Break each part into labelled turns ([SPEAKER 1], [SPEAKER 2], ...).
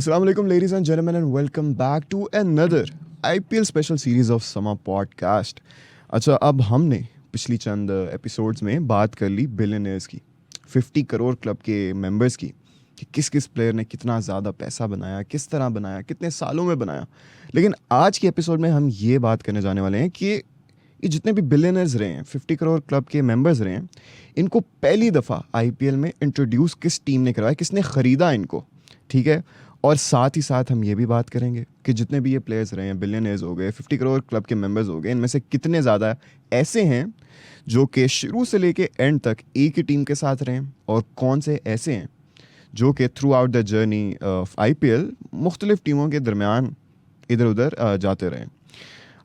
[SPEAKER 1] Assalamu alaikum, ladies and gentlemen, and welcome back to another IPL special series of Sama podcast. अच्छा, अब हमने पिछली चंद episodes में बात कर ली बिलियनर्स की, 50 करोड़ क्लब के मेंबर्स की, कि किस किस प्लेयर ने कितना ज़्यादा पैसा बनाया, किस तरह बनाया, कितने सालों में बनाया। लेकिन आज की एपिसोड में हम ये बात करने जाने वाले हैं कि ये जितने भी बिलियनर्स रहे हैं, 50 करोड़ क्लब के मेंबर्स रहे हैं, इनको पहली दफ़ा IPL में इंट्रोड्यूस किस टीम ने करवाया, किसने ख़रीदा इनको, ठीक है। और साथ ही साथ हम ये भी बात करेंगे कि जितने भी ये प्लेयर्स रहे हैं, बिलियनर्स हो गए, 50 करोड़ क्लब के मेंबर्स हो गए, इनमें से कितने ज़्यादा ऐसे हैं जो कि शुरू से लेके एंड तक एक ही टीम के साथ रहे हैं, और कौन से ऐसे हैं जो कि through out the journey of IPL मुख्तलिफ टीमों के दरमियान इधर उधर जाते रहे।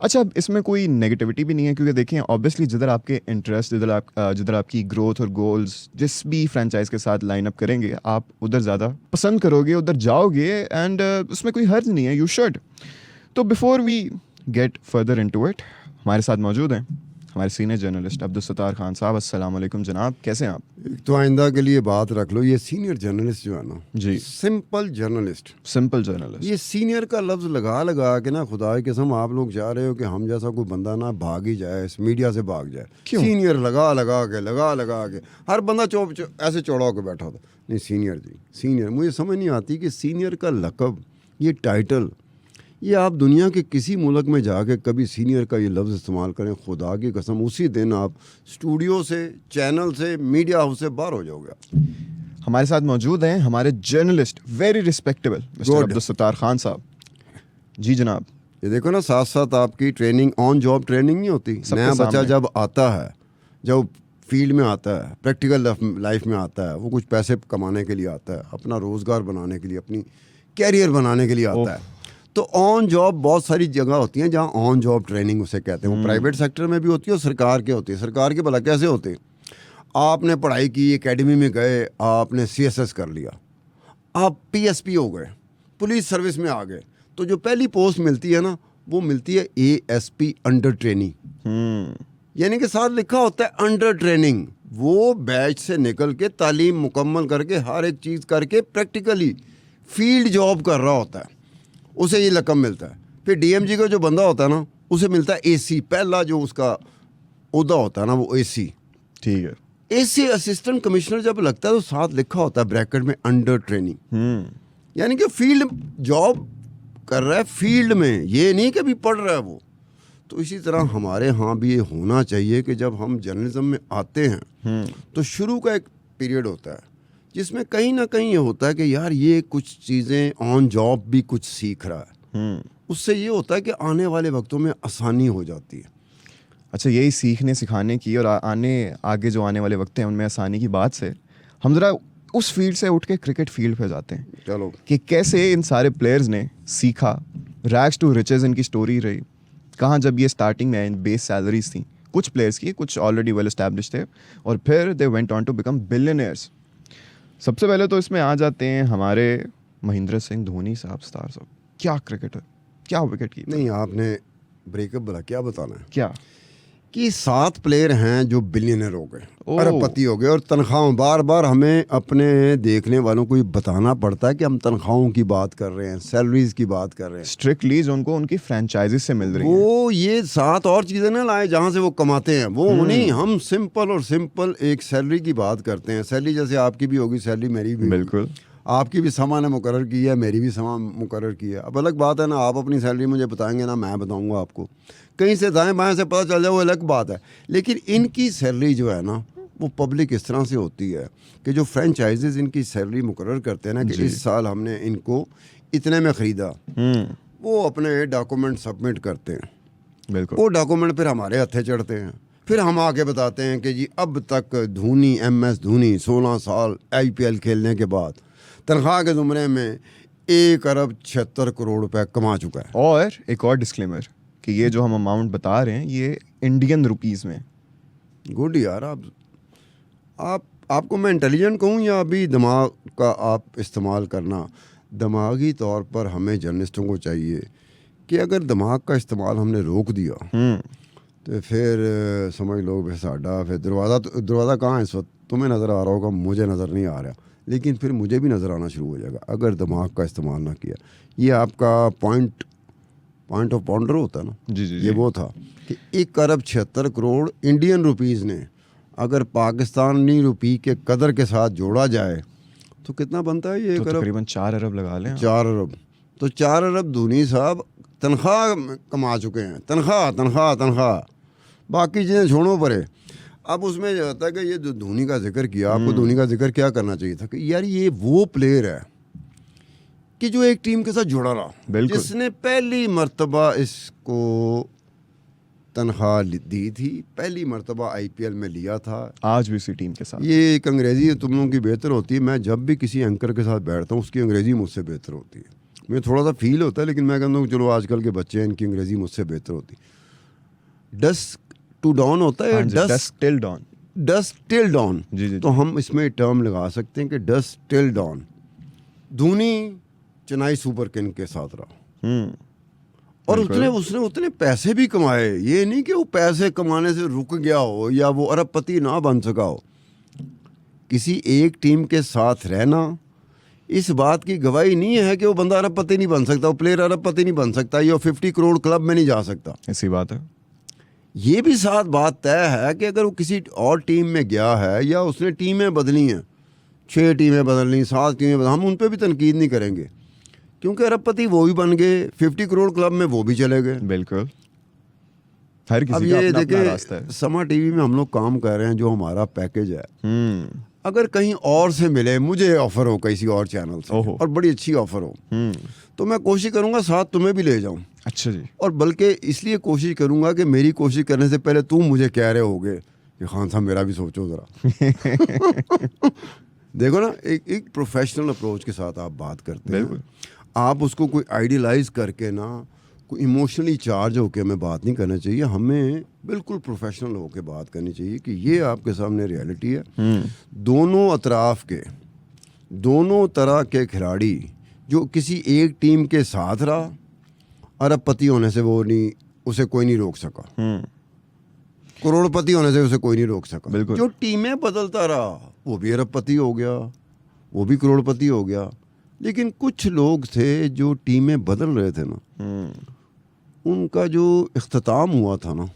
[SPEAKER 1] अच्छा, अब इसमें कोई नेगेटिविटी भी नहीं है, क्योंकि देखें ऑब्वियसली जिधर आपके इंटरेस्ट, जिधर आपकी ग्रोथ और गोल्स जिस भी फ्रेंचाइज के साथ लाइन अप करेंगे, आप उधर ज़्यादा पसंद करोगे, उधर जाओगे, एंड उसमें कोई हर्ज नहीं है, यू शुड। तो before we get further into it, हमारे साथ मौजूद हैं हमारे सीनियर जर्नलिस्ट अब्दुल सत्तार खान साहब। अस्सलाम वालेकुम जनाब, कैसे हैं आप?
[SPEAKER 2] एक तो आइंदा के लिए बात रख लो, ये सीनियर जर्नलिस्ट जो है ना
[SPEAKER 1] जी,
[SPEAKER 2] सिंपल जर्नलिस्ट,
[SPEAKER 1] सिंपल जर्नलिस्ट।
[SPEAKER 2] ये सीनियर का लफ्ज लगा लगा के ना खुदा की कसम आप लोग चाह रहे हो कि हम जैसा कोई बंदा ना भाग ही जाए, इस मीडिया से भाग जाए।
[SPEAKER 1] क्यों?
[SPEAKER 2] सीनियर लगा लगा के हर बंदा ऐसे चौड़ा होकर बैठा होता। नहीं, सीनियर जी सीनियर, मुझे समझ नहीं आती कि सीनियर का लकब, ये टाइटल, ये आप दुनिया के किसी मुल्क में जाके कभी सीनियर का ये लफ्ज़ इस्तेमाल करें, खुदा की कसम उसी दिन आप स्टूडियो से, चैनल से, मीडिया हाउस से बाहर हो जाओगे।
[SPEAKER 1] हमारे साथ मौजूद हैं हमारे journalist, very respectable mister Abdul Sattar Khan साहब। जी जनाब।
[SPEAKER 2] ये देखो ना, साथ साथ आपकी ट्रेनिंग, ऑन जॉब ट्रेनिंग नहीं होती। नया बच्चा जब आता है, जब फील्ड में आता है, प्रैक्टिकल लाइफ में आता है, वो कुछ पैसे कमाने के लिए आता है, अपना रोज़गार बनाने के लिए, अपनी कैरियर बनाने के लिए आता है। तो ऑन जॉब बहुत सारी जगह होती हैं जहाँ ऑन जॉब ट्रेनिंग उसे कहते हैं। वो प्राइवेट सेक्टर में भी होती है और सरकार के होती है। सरकार के भला कैसे होते हैं? आपने पढ़ाई की, एकेडमी में गए, आपने CSS कर लिया, आप PSP हो गए, पुलिस सर्विस में आ गए, तो जो पहली पोस्ट मिलती है ना, वो मिलती है ASP अंडर ट्रेनिंग, यानी कि साथ लिखा होता है अंडर ट्रेनिंग। वो बैच से निकल के तालीम मुकम्मल करके हर एक चीज़ करके प्रैक्टिकली फील्ड जॉब कर रहा होता है, उसे ये रकम मिलता है। फिर DMG का जो बंदा होता है ना, उसे मिलता है AC, पहला जो उसका ओहदा होता है ना, वो AC, ठीक है। AC असिस्टेंट कमिश्नर जब लगता है तो साथ लिखा होता है ब्रैकेट में अंडर ट्रेनिंग, यानी कि फील्ड जॉब कर रहा है, फील्ड में, ये नहीं कि अभी पढ़ रहा है वो। तो इसी तरह हमारे यहाँ भी ये होना चाहिए कि जब हम जर्नलिज्म में आते हैं तो शुरू का एक पीरियड होता है जिसमें कहीं ना कहीं ये होता है कि यार ये कुछ चीज़ें ऑन जॉब भी कुछ सीख रहा है। उससे ये होता है कि आने वाले वक्तों में आसानी हो जाती है।
[SPEAKER 1] अच्छा, यही सीखने सिखाने की और आगे जो आने वाले वक्त हैं उनमें आसानी की बात से हम ज़रा उस फील्ड से उठ के क्रिकेट फील्ड पे जाते हैं।
[SPEAKER 2] चलो,
[SPEAKER 1] कि कैसे इन सारे प्लेयर्स ने सीखा, रैग्स टू रिचेस इनकी स्टोरी रही। कहाँ जब ये स्टार्टिंग में बेस सैलरीज थी कुछ प्लेयर्स की, कुछ ऑलरेडी वेल एस्टैब्लिश थे, और फिर they went on to become billionaires. सबसे पहले तो इसमें आ जाते हैं हमारे महेंद्र सिंह धोनी साहब, स्टार साहब। क्या क्रिकेटर, क्या विकेट की।
[SPEAKER 2] नहीं, आपने ब्रेकअप बोला, क्या बताना है
[SPEAKER 1] क्या
[SPEAKER 2] कि 7 प्लेयर हैं जो बिलियनर हो गए, अरबपति हो गए, और तनख्वाहों, बार बार हमें अपने देखने वालों को ये बताना पड़ता है कि हम तनख्वाहों की बात कर रहे हैं, सैलरीज की बात कर रहे हैं।
[SPEAKER 1] स्ट्रिक्टली जो उनको उनकी फ्रेंचाइजीज से मिल रही है,
[SPEAKER 2] वो ये 7 और चीज़ें ना लाए जहाँ से वो कमाते हैं, वो नहीं। हम सिंपल एक सैलरी की बात करते हैं। सैलरी जैसे आपकी भी होगी, सैलरी मेरी भी,
[SPEAKER 1] बिल्कुल
[SPEAKER 2] आपकी भी समा ने मुकर्रर की है, मेरी भी समा मुकर्रर की है। अब अलग बात है ना, आप अपनी सैलरी मुझे बताएंगे ना, मैं बताऊंगा आपको, कहीं से दाएं बाएं से पता चल जाए, वो अलग बात है। लेकिन इनकी सैलरी जो है ना, वो पब्लिक इस तरह से होती है कि जो फ्रेंचाइजीज इनकी सैलरी मुकर्रर करते हैं ना, कि इस साल हमने इनको इतने में ख़रीदा, वो अपने डॉक्यूमेंट सबमिट करते हैं।
[SPEAKER 1] बिल्कुल।
[SPEAKER 2] वो डॉक्यूमेंट फिर हमारे हथे चढ़ते हैं, फिर हम आके बताते हैं कि जी अब तक धोनी, MS धोनी 16 साल IPL खेलने के बाद तनख्वाह के ज़ुमरे में 1 अरब 76 करोड़ रुपए कमा चुका है।
[SPEAKER 1] और एक और डिस्क्लेमर कि ये जो हम अमाउंट बता रहे हैं ये इंडियन रुपीस में।
[SPEAKER 2] गुड यार, आपको मैं इंटेलिजेंट कहूँ या अभी दिमाग का आप इस्तेमाल करना? दिमागी तौर पर हमें जर्नलिस्टों को चाहिए कि अगर दिमाग का इस्तेमाल हमने रोक दिया तो फिर समझ लो साडा फिर दरवाज़ा कहाँ है इस वक्त? तुम्हें नज़र आ रहा होगा, मुझे नज़र नहीं आ रहा, लेकिन फिर मुझे भी नज़र आना शुरू हो जाएगा अगर दिमाग का इस्तेमाल ना किया। ये आपका पॉइंट ऑफ पाउंडर होता है ना,
[SPEAKER 1] जी जी
[SPEAKER 2] ये
[SPEAKER 1] जी।
[SPEAKER 2] वो था कि 1 अरब 76 करोड़ इंडियन रुपीज़ ने अगर पाकिस्तानी रुपी के कदर के साथ जोड़ा जाए तो कितना बनता है ये
[SPEAKER 1] तो
[SPEAKER 2] 1 अरब?
[SPEAKER 1] तकरीबन 4 अरब लगा लें आप।
[SPEAKER 2] 4 अरब। तो 4 अरब धोनी साहब तनख्वाह कमा चुके हैं, तनख्वाह। बाकी चीज़ें छोड़ो परे। अब उसमें ये होता है कि ये जो धोनी का जिक्र किया, आपको धोनी का जिक्र क्या करना चाहिए था कि यार ये वो प्लेयर है कि जो एक टीम के साथ जुड़ा रहा,
[SPEAKER 1] बिल्कुल।
[SPEAKER 2] जिसने पहली मर्तबा इसको तनख्वाह दी थी, पहली मर्तबा IPL में लिया था।
[SPEAKER 1] आज भी उसी टीम के साथ।
[SPEAKER 2] ये एक अंग्रेज़ी तुम लोगों की बेहतर होती है, मैं जब भी किसी एंकर के साथ बैठता हूँ उसकी अंग्रेज़ी मुझसे बेहतर होती है। मुझे थोड़ा सा फील होता है, लेकिन मैं कहता हूँ चलो आजकल के बच्चे हैं, इनकी अंग्रेज़ी मुझसे बेहतर होती है। डस्क टू डॉन होता है,
[SPEAKER 1] dusk till dawn.
[SPEAKER 2] Dusk till dawn.
[SPEAKER 1] जी जी
[SPEAKER 2] तो हम इसमें टर्म लगा सकते हैं कि dusk till dawn. Dhoni Chennai super king के साथ रहा और उसने उतने पैसे भी कमाए। ये नहीं कि वो पैसे कमाने से रुक गया हो या वो अरबपति ना बन सका हो। किसी एक टीम के साथ रहना इस बात की गवाही नहीं है कि वो बंदा अरबपति नहीं बन सकता, वो प्लेयर अरबपति नहीं बन सकता, या 50 करोड़ क्लब में नहीं जा सकता।
[SPEAKER 1] ऐसी बात है।
[SPEAKER 2] ये भी साथ बात तय है कि अगर वो किसी और टीम में गया है या उसने टीमें बदली हैं, 6 टीमें बदलनी, 7 टीमें बदल, हम उन पर भी तनकीद नहीं करेंगे क्योंकि अरबपति वो भी बन गए, 50 करोड़ क्लब में वो भी चले गए।
[SPEAKER 1] बिल्कुल, हर किसी
[SPEAKER 2] अब
[SPEAKER 1] का
[SPEAKER 2] ये
[SPEAKER 1] अपना अपना रास्ता
[SPEAKER 2] देखिए
[SPEAKER 1] है।
[SPEAKER 2] समा टीवी में हम लोग काम कर रहे हैं, जो हमारा पैकेज है अगर कहीं और से मिले, मुझे ऑफर हो किसी और चैनल से
[SPEAKER 1] ओहो।
[SPEAKER 2] और बड़ी अच्छी ऑफर हो, तो मैं कोशिश करूंगा साथ तुम्हें भी ले जाऊं।
[SPEAKER 1] अच्छा जी।
[SPEAKER 2] और बल्कि इसलिए कोशिश करूंगा कि मेरी कोशिश करने से पहले तुम मुझे कह रहे होगे कि खान साहब मेरा भी सोचो ज़रा। देखो ना, एक प्रोफेशनल अप्रोच के साथ आप बात करते हैं। आप उसको कोई आइडियलाइज करके ना, कोई इमोशनली चार्ज होकर हमें बात नहीं करना चाहिए। हमें बिल्कुल प्रोफेशनल होकर बात करनी चाहिए कि ये आपके सामने रियलिटी है। दोनों अतराफ के, दोनों तरह के खिलाड़ी जो किसी एक टीम के साथ रहा, अरबपति होने से वो नहीं, उसे कोई नहीं रोक सका। करोड़पति होने से उसे कोई नहीं रोक सका। जो टीमें बदलता रहा वो भी अरबपति हो गया, वो भी करोड़पति हो गया। लेकिन कुछ लोग थे जो टीमें बदल रहे थे ना, उनका जो इख्तिताम हुआ था ना,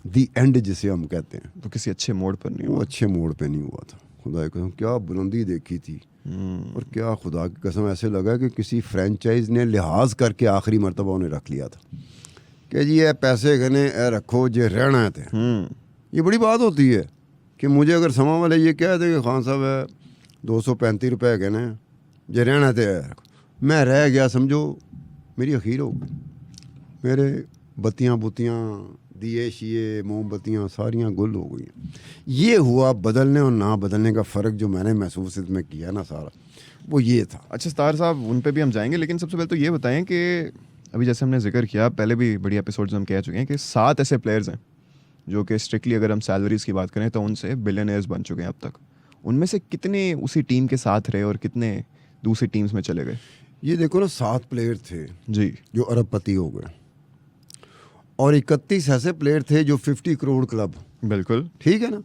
[SPEAKER 2] दी एंड जिसे हम कहते हैं,
[SPEAKER 1] तो किसी अच्छे मोड़ पर नहीं हुआ।
[SPEAKER 2] वो अच्छे मोड़ पे नहीं हुआ था। खुदा की कसम क्या बुलंदी देखी थी, और क्या खुदा की कसम ऐसे लगा कि किसी फ्रेंचाइज ने लिहाज करके आखिरी मर्तबा उन्हें रख लिया था कि जी ये पैसे गने रखो जे रहना थे। ये बड़ी बात होती है कि मुझे अगर समा वाले ये कह दे कि खान साहब है 235 रुपये गने जे रहना थे, मैं रह गया, समझो मेरी अखीर हो गई। मेरे बत्तियाँ बुत्तियाँ, दिए शिए, मोमबत्तियाँ सारियाँ गुल हो गई। ये हुआ बदलने और ना बदलने का फ़र्क जो मैंने महसूस इसमें किया ना, सारा वो ये था।
[SPEAKER 1] अच्छा सितार साहब, उन पे भी हम जाएंगे, लेकिन सबसे पहले तो ये बताएं कि अभी जैसे हमने जिक्र किया, पहले भी बड़ी एपिसोड्स में हम कह चुके हैं कि 7 ऐसे प्लेयर्स हैं जो कि स्ट्रिक्टली अगर हम सैलरीज की बात करें तो उनसे बिलियनर्स बन चुके हैं अब तक। उनमें से कितने उसी टीम के साथ रहे और कितने दूसरी टीम्स में चले गए?
[SPEAKER 2] ये देखो ना, 7 प्लेयर थे
[SPEAKER 1] जी
[SPEAKER 2] जो अरबपति हो गए और 31 ऐसे प्लेयर थे जो 50 करोड़ क्लब।
[SPEAKER 1] बिल्कुल
[SPEAKER 2] ठीक है ना।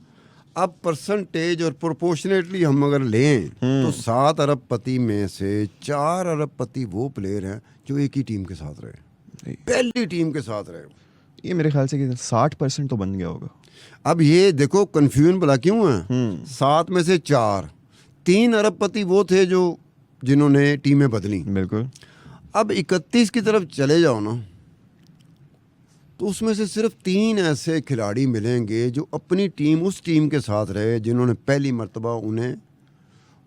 [SPEAKER 2] अब परसेंटेज और प्रोपोर्शनेटली हम अगर लें तो 7 अरबपति में से 4 अरबपति वो प्लेयर हैं जो एक ही टीम के साथ रहे, पहली टीम के साथ रहे।
[SPEAKER 1] ये मेरे ख्याल से कि 60% तो बन गया होगा।
[SPEAKER 2] अब ये देखो कन्फ्यूजन भला क्यों है। 7 में से 4, 3 अरबपति वो थे जो जिन्होंने टीमें बदली।
[SPEAKER 1] बिल्कुल।
[SPEAKER 2] अब 31 की तरफ चले जाओ ना, तो उसमें से सिर्फ 3 ऐसे खिलाड़ी मिलेंगे जो अपनी टीम, उस टीम के साथ रहे जिन्होंने पहली मर्तबा उन्हें,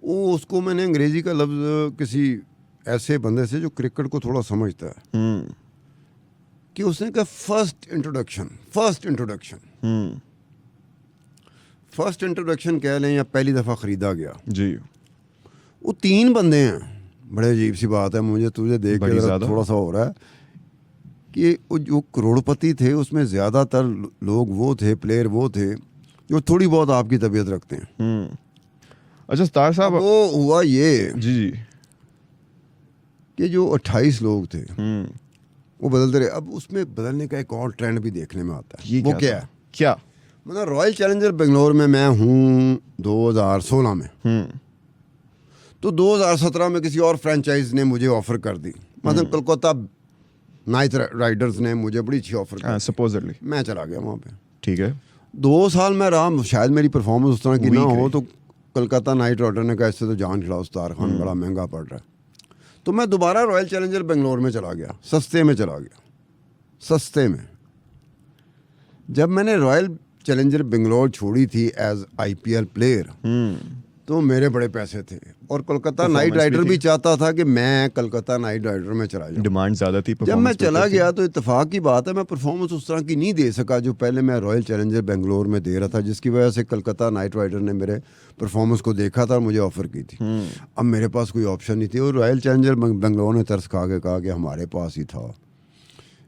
[SPEAKER 2] वो उसको मैंने अंग्रेज़ी का लफ्ज़ किसी ऐसे बंदे से जो क्रिकेट को थोड़ा समझता है कि उसने कहा फर्स्ट इंट्रोडक्शन कह लें या पहली दफ़ा ख़रीदा गया
[SPEAKER 1] जी।
[SPEAKER 2] वो 3 बंदे हैं। बड़े अजीब सी बात है, मुझे तुझे देख के थोड़ा सा हो रहा है कि जो करोड़पति थे उसमें ज़्यादातर लोग वो थे, प्लेयर वो थे जो थोड़ी बहुत आपकी तबीयत रखते हैं।
[SPEAKER 1] अच्छा सितार साहब,
[SPEAKER 2] वो हुआ ये
[SPEAKER 1] जी जी
[SPEAKER 2] कि जो 28 लोग थे वो बदलते रहे। अब उसमें बदलने का एक और ट्रेंड भी देखने में आता है। वो क्या है?
[SPEAKER 1] क्या
[SPEAKER 2] मतलब रॉयल चैलेंजर बेंगलोर में मैं हूँ 2016 में, तो 2017 में किसी और फ्रेंचाइज ने मुझे ऑफर कर दी, मतलब कोलकाता नाइट राइडर्स ने मुझे बड़ी अच्छी ऑफर कर दी,
[SPEAKER 1] सपोजली
[SPEAKER 2] मैं चला गया वहाँ पे।
[SPEAKER 1] ठीक है,
[SPEAKER 2] 2 साल मैं रहा, शायद मेरी परफॉर्मेंस उस तरह की ना हो, तो कोलकाता नाइट राइडर ने कहा इससे तो जान खिलाओ उस्तार खान, बड़ा महंगा पड़ रहा है। तो मैं दोबारा रॉयल चैलेंजर बेंगलोर में चला गया, सस्ते में चला गया, सस्ते में। जब मैंने रॉयल चैलेंजर बेंगलोर छोड़ी थी एज IPL प्लेयर, तो मेरे बड़े पैसे थे, और कोलकाता नाइट राइडर भी चाहता था कि मैं कोलकाता नाइट राइडर में चला जाऊं,
[SPEAKER 1] डिमांड ज़्यादा थी।
[SPEAKER 2] जब मैं चला गया तो इत्तेफाक की बात है मैं परफॉर्मेंस उस तरह की नहीं दे सका जो पहले मैं रॉयल चैलेंजर बेंगलोर में दे रहा था, जिसकी वजह से कोलकाता नाइट राइडर ने मेरे परफॉर्मेंस को देखा था और मुझे ऑफर की थी। अब मेरे पास कोई ऑप्शन नहीं थी, और रॉयल चैलेंजर बेंगलोर ने तरस खा के कहा कि हमारे पास ही था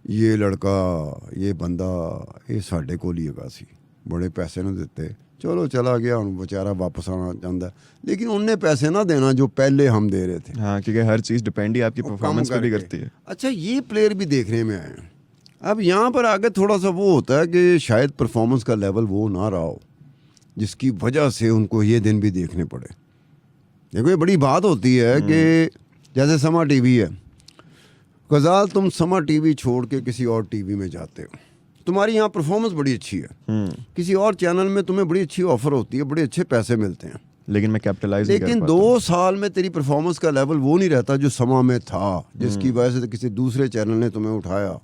[SPEAKER 2] ये लड़का, ये बंदा, ये साढ़े को ही हैगा सी, बड़े पैसे ना देते, चलो चला गया, हूँ बेचारा वापस आना चाहता है। लेकिन उनने पैसे ना देना जो पहले हम दे रहे थे।
[SPEAKER 1] हाँ, क्योंकि हर चीज़ डिपेंड ही आपकी परफॉर्मेंस पे भी करती है।
[SPEAKER 2] अच्छा, ये प्लेयर भी देखने में आए हैं। अब यहाँ पर आगे थोड़ा सा वो होता है कि शायद परफॉर्मेंस का लेवल वो ना रहा हो, जिसकी वजह से उनको ये दिन भी देखने पड़े। देखो, ये बड़ी बात होती है कि जैसे समा टीवी है, गजाल तुम समा टीवी छोड़ के किसी और टीवी में जाते हो, तुम्हारी यहाँ परफॉर्मेंस बड़ी अच्छी है, किसी और चैनल में तुम्हें बड़ी अच्छी ऑफर होती है, बड़े अच्छे पैसे मिलते हैं,
[SPEAKER 1] लेकिन मैं कैपिटलाइज नहीं कर
[SPEAKER 2] लेकिन
[SPEAKER 1] पाता।
[SPEAKER 2] 2 साल में तेरी परफॉर्मेंस का लेवल वो नहीं रहता जो समा में था, जिसकी वजह से किसी दूसरे चैनल ने तुम्हें उठाया।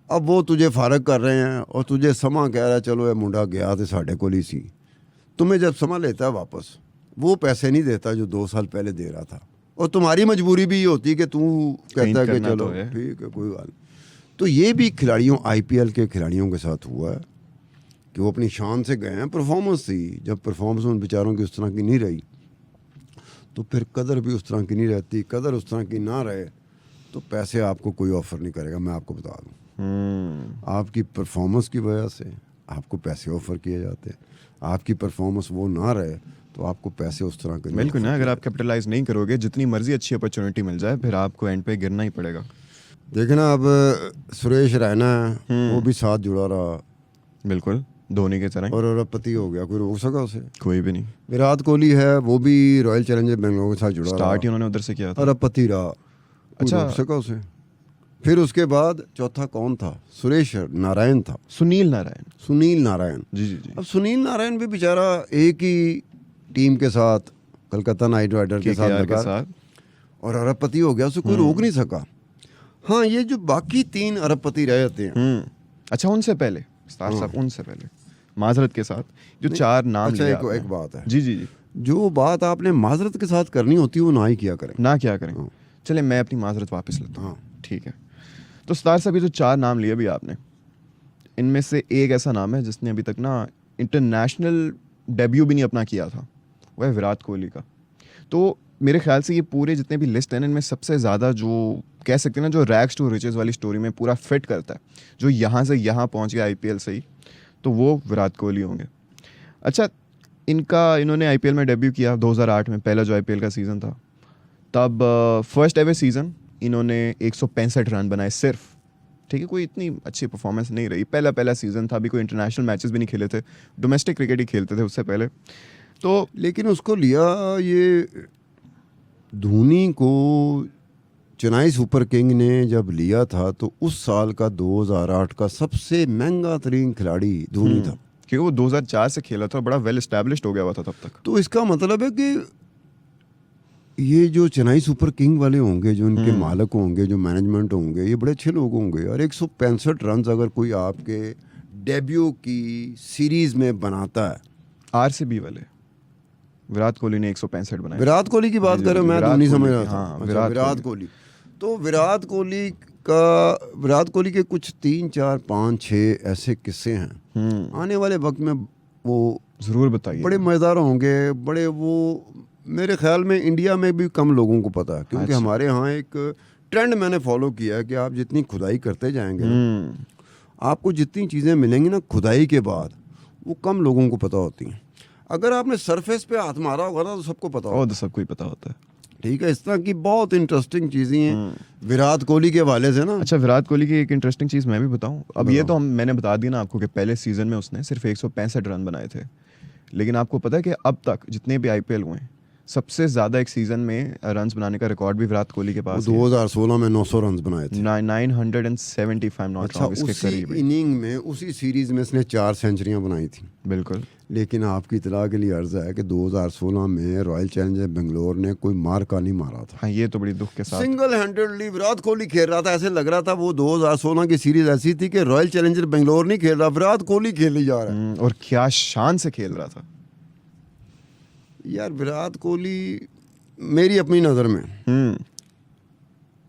[SPEAKER 2] अब वो तुझे फारग कर रहे हैं और तुझे समा कह रहा है चलो ये मुंडा गया तो साढ़े को ही सी। तुम्हें जब समा लेता है वापस, वो पैसे नहीं देता जो 2 साल पहले दे रहा था, और तुम्हारी मजबूरी भी ये होती है कि तू कहता है कि चलो ठीक है कोई बात नहीं। तो ये भी खिलाड़ियों IPL के खिलाड़ियों के साथ हुआ है कि वो अपनी शान से गए हैं, परफॉर्मेंस थी, जब परफॉर्मेंस उन बेचारों की उस तरह की नहीं रही तो फिर कदर भी उस तरह की नहीं रहती। कदर उस तरह की ना रहे तो पैसे आपको कोई ऑफर नहीं करेगा, मैं आपको बता दूं। आपकी परफॉर्मेंस की वजह से आपको पैसे ऑफर किए जाते हैं, आपकी परफॉर्मेंस वो ना रहे तो आपको पैसे उस तरह के
[SPEAKER 1] बिल्कुल ना। अगर आप कैपिटलाइज नहीं करोगे, जितनी मर्जी अच्छी अपॉर्चुनिटी मिल जाए, फिर आपको एंड पे गिरना ही पड़ेगा।
[SPEAKER 2] देखे ना, अब सुरेश रैना है, वो भी साथ जुड़ा रहा,
[SPEAKER 1] बिल्कुल धोनी के तरह,
[SPEAKER 2] और अरबपति हो गया, कोई रोक सका उसे?
[SPEAKER 1] कोई भी नहीं।
[SPEAKER 2] विराट कोहली है, वो भी रॉयल चैलेंजर बेंगलोर के साथ जुड़ा,
[SPEAKER 1] स्टार्ट ही उन्होंने उधर से किया था,
[SPEAKER 2] अरबपति रहा, अच्छा रोक सका उसे? फिर उसके बाद चौथा कौन था? सुरेश नारायण था,
[SPEAKER 1] सुनील नारायण।
[SPEAKER 2] जी जी जी। अब सुनील नारायण भी बेचारा एक ही टीम के साथ, कोलकाता नाइट राइडर के साथ, और अरबपति हो गया, उसे कोई रोक नहीं सका। हाँ, ये जो बाकी 3 अरबपति रह जाते हैं,
[SPEAKER 1] अच्छा उनसे पहले साहब, उनसे पहले माजरत के साथ जो 4 नाम,
[SPEAKER 2] अच्छा एक बात है,
[SPEAKER 1] जी जी जी,
[SPEAKER 2] जो बात आपने माजरत के साथ करनी होती है वो ना ही किया करें।
[SPEAKER 1] चले मैं अपनी माजरत वापस लेता हूँ, ठीक है। तो सतार साहब, ये जो 4 नाम लिए भी आपने, इनमें से एक ऐसा नाम है जिसने अभी तक ना इंटरनेशनल डेब्यू भी नहीं अपना किया था, वह है विराट कोहली का। तो मेरे ख्याल से ये पूरे जितने भी लिस्ट हैं, इनमें सबसे ज़्यादा जो कह सकते हैं ना, जो रैग्स टू रिचेस वाली स्टोरी में पूरा फिट करता है, जो यहाँ से यहाँ पहुँच गया IPL से ही, तो वो विराट कोहली होंगे। अच्छा, इन्होंने IPL में डेब्यू किया 2008 में, पहला जो IPL का सीज़न था, तब फर्स्ट एवर सीज़न इन्होंने 165 रन बनाए सिर्फ, ठीक है। कोई इतनी अच्छी परफॉर्मेंस नहीं रही, पहला सीज़न था, अभी कोई इंटरनेशनल मैचेस भी नहीं खेले थे, डोमेस्टिक क्रिकेट ही खेलते थे उससे पहले तो।
[SPEAKER 2] लेकिन उसको लिया, ये धोनी को चेन्नई सुपर किंग ने जब लिया था तो उस साल का 2008 का सबसे महंगा तरीन खिलाड़ी धोनी था,
[SPEAKER 1] क्योंकि वो 2004 से खेला था, बड़ा वेल एस्टैब्लिश्ड हो गया हुआ था तब तक।
[SPEAKER 2] तो इसका मतलब है कि ये जो चेन्नई सुपर किंग वाले होंगे, जो इनके मालिक होंगे, जो मैनेजमेंट होंगे, ये बड़े अच्छे लोग होंगे। और 165 रन अगर कोई आपके डेब्यू की सीरीज में बनाता है,
[SPEAKER 1] RCB वाले विराट कोहली ने 165 बनाए।
[SPEAKER 2] विराट कोहली की बात कर रहे हो, मैं तो नहीं समझ रहा था।
[SPEAKER 1] हाँ,
[SPEAKER 2] विराट कोहली, तो विराट कोहली के कुछ 3, 4, 5, 6 ऐसे किस्से हैं, आने वाले वक्त में वो
[SPEAKER 1] जरूर बताइए,
[SPEAKER 2] बड़े मजेदार होंगे, बड़े वो मेरे ख्याल में इंडिया में भी कम लोगों को पता है, क्योंकि हमारे यहाँ एक ट्रेंड मैंने फॉलो किया है कि आप जितनी खुदाई करते जाएंगे ना, आपको जितनी चीज़ें मिलेंगी ना खुदाई के बाद, वो कम लोगों को पता होती हैं। अगर आपने सरफेस पे हाथ मारा होगा ना तो सबको पता होगा,
[SPEAKER 1] तो सबको ही पता होता है,
[SPEAKER 2] ठीक है। इस तरह की बहुत इंटरेस्टिंग चीज़ें हैं विराट कोहली के हवाले से ना।
[SPEAKER 1] अच्छा, विराट कोहली की एक इंटरेस्टिंग चीज़ मैं भी बताऊं। अब ये तो मैंने बता दिया ना आपको कि पहले सीजन में उसने सिर्फ 165 रन बनाए थे, लेकिन आपको पता है कि अब तक जितने भी IPL हुए सबसे ज्यादा एक सीजन में रन्स बनाने का रिकॉर्ड भी विराट कोहली के पास है।
[SPEAKER 2] 2016 में 900 रन बनाए थे।
[SPEAKER 1] 975 नॉट
[SPEAKER 2] अच्छा,
[SPEAKER 1] रॉन्ग, इसके
[SPEAKER 2] उसी
[SPEAKER 1] करीब है।
[SPEAKER 2] इनिंग में उसी सीरीज में इसने 4 सेंचुरियां बनाई थी।
[SPEAKER 1] बिल्कुल।
[SPEAKER 2] लेकिन आपकी इतला के लिए अर्ज है कि 2016 में रॉयल चैलेंजर बेंगलोर ने कोई मार का नहीं मारा था।
[SPEAKER 1] हाँ, ये तो बड़ी दुख के साथ।
[SPEAKER 2] सिंगल हैंडेडली विराट कोहली खेल रहा था। ऐसे लग रहा था वो 2016 की सीरीज ऐसी थी कि रॉयल चैलेंजर बेंगलोर नहीं खेल रहा, विराट कोहली खेल जा रहा है।
[SPEAKER 1] और क्या शान से खेल रहा था
[SPEAKER 2] यार विराट कोहली मेरी अपनी नज़र में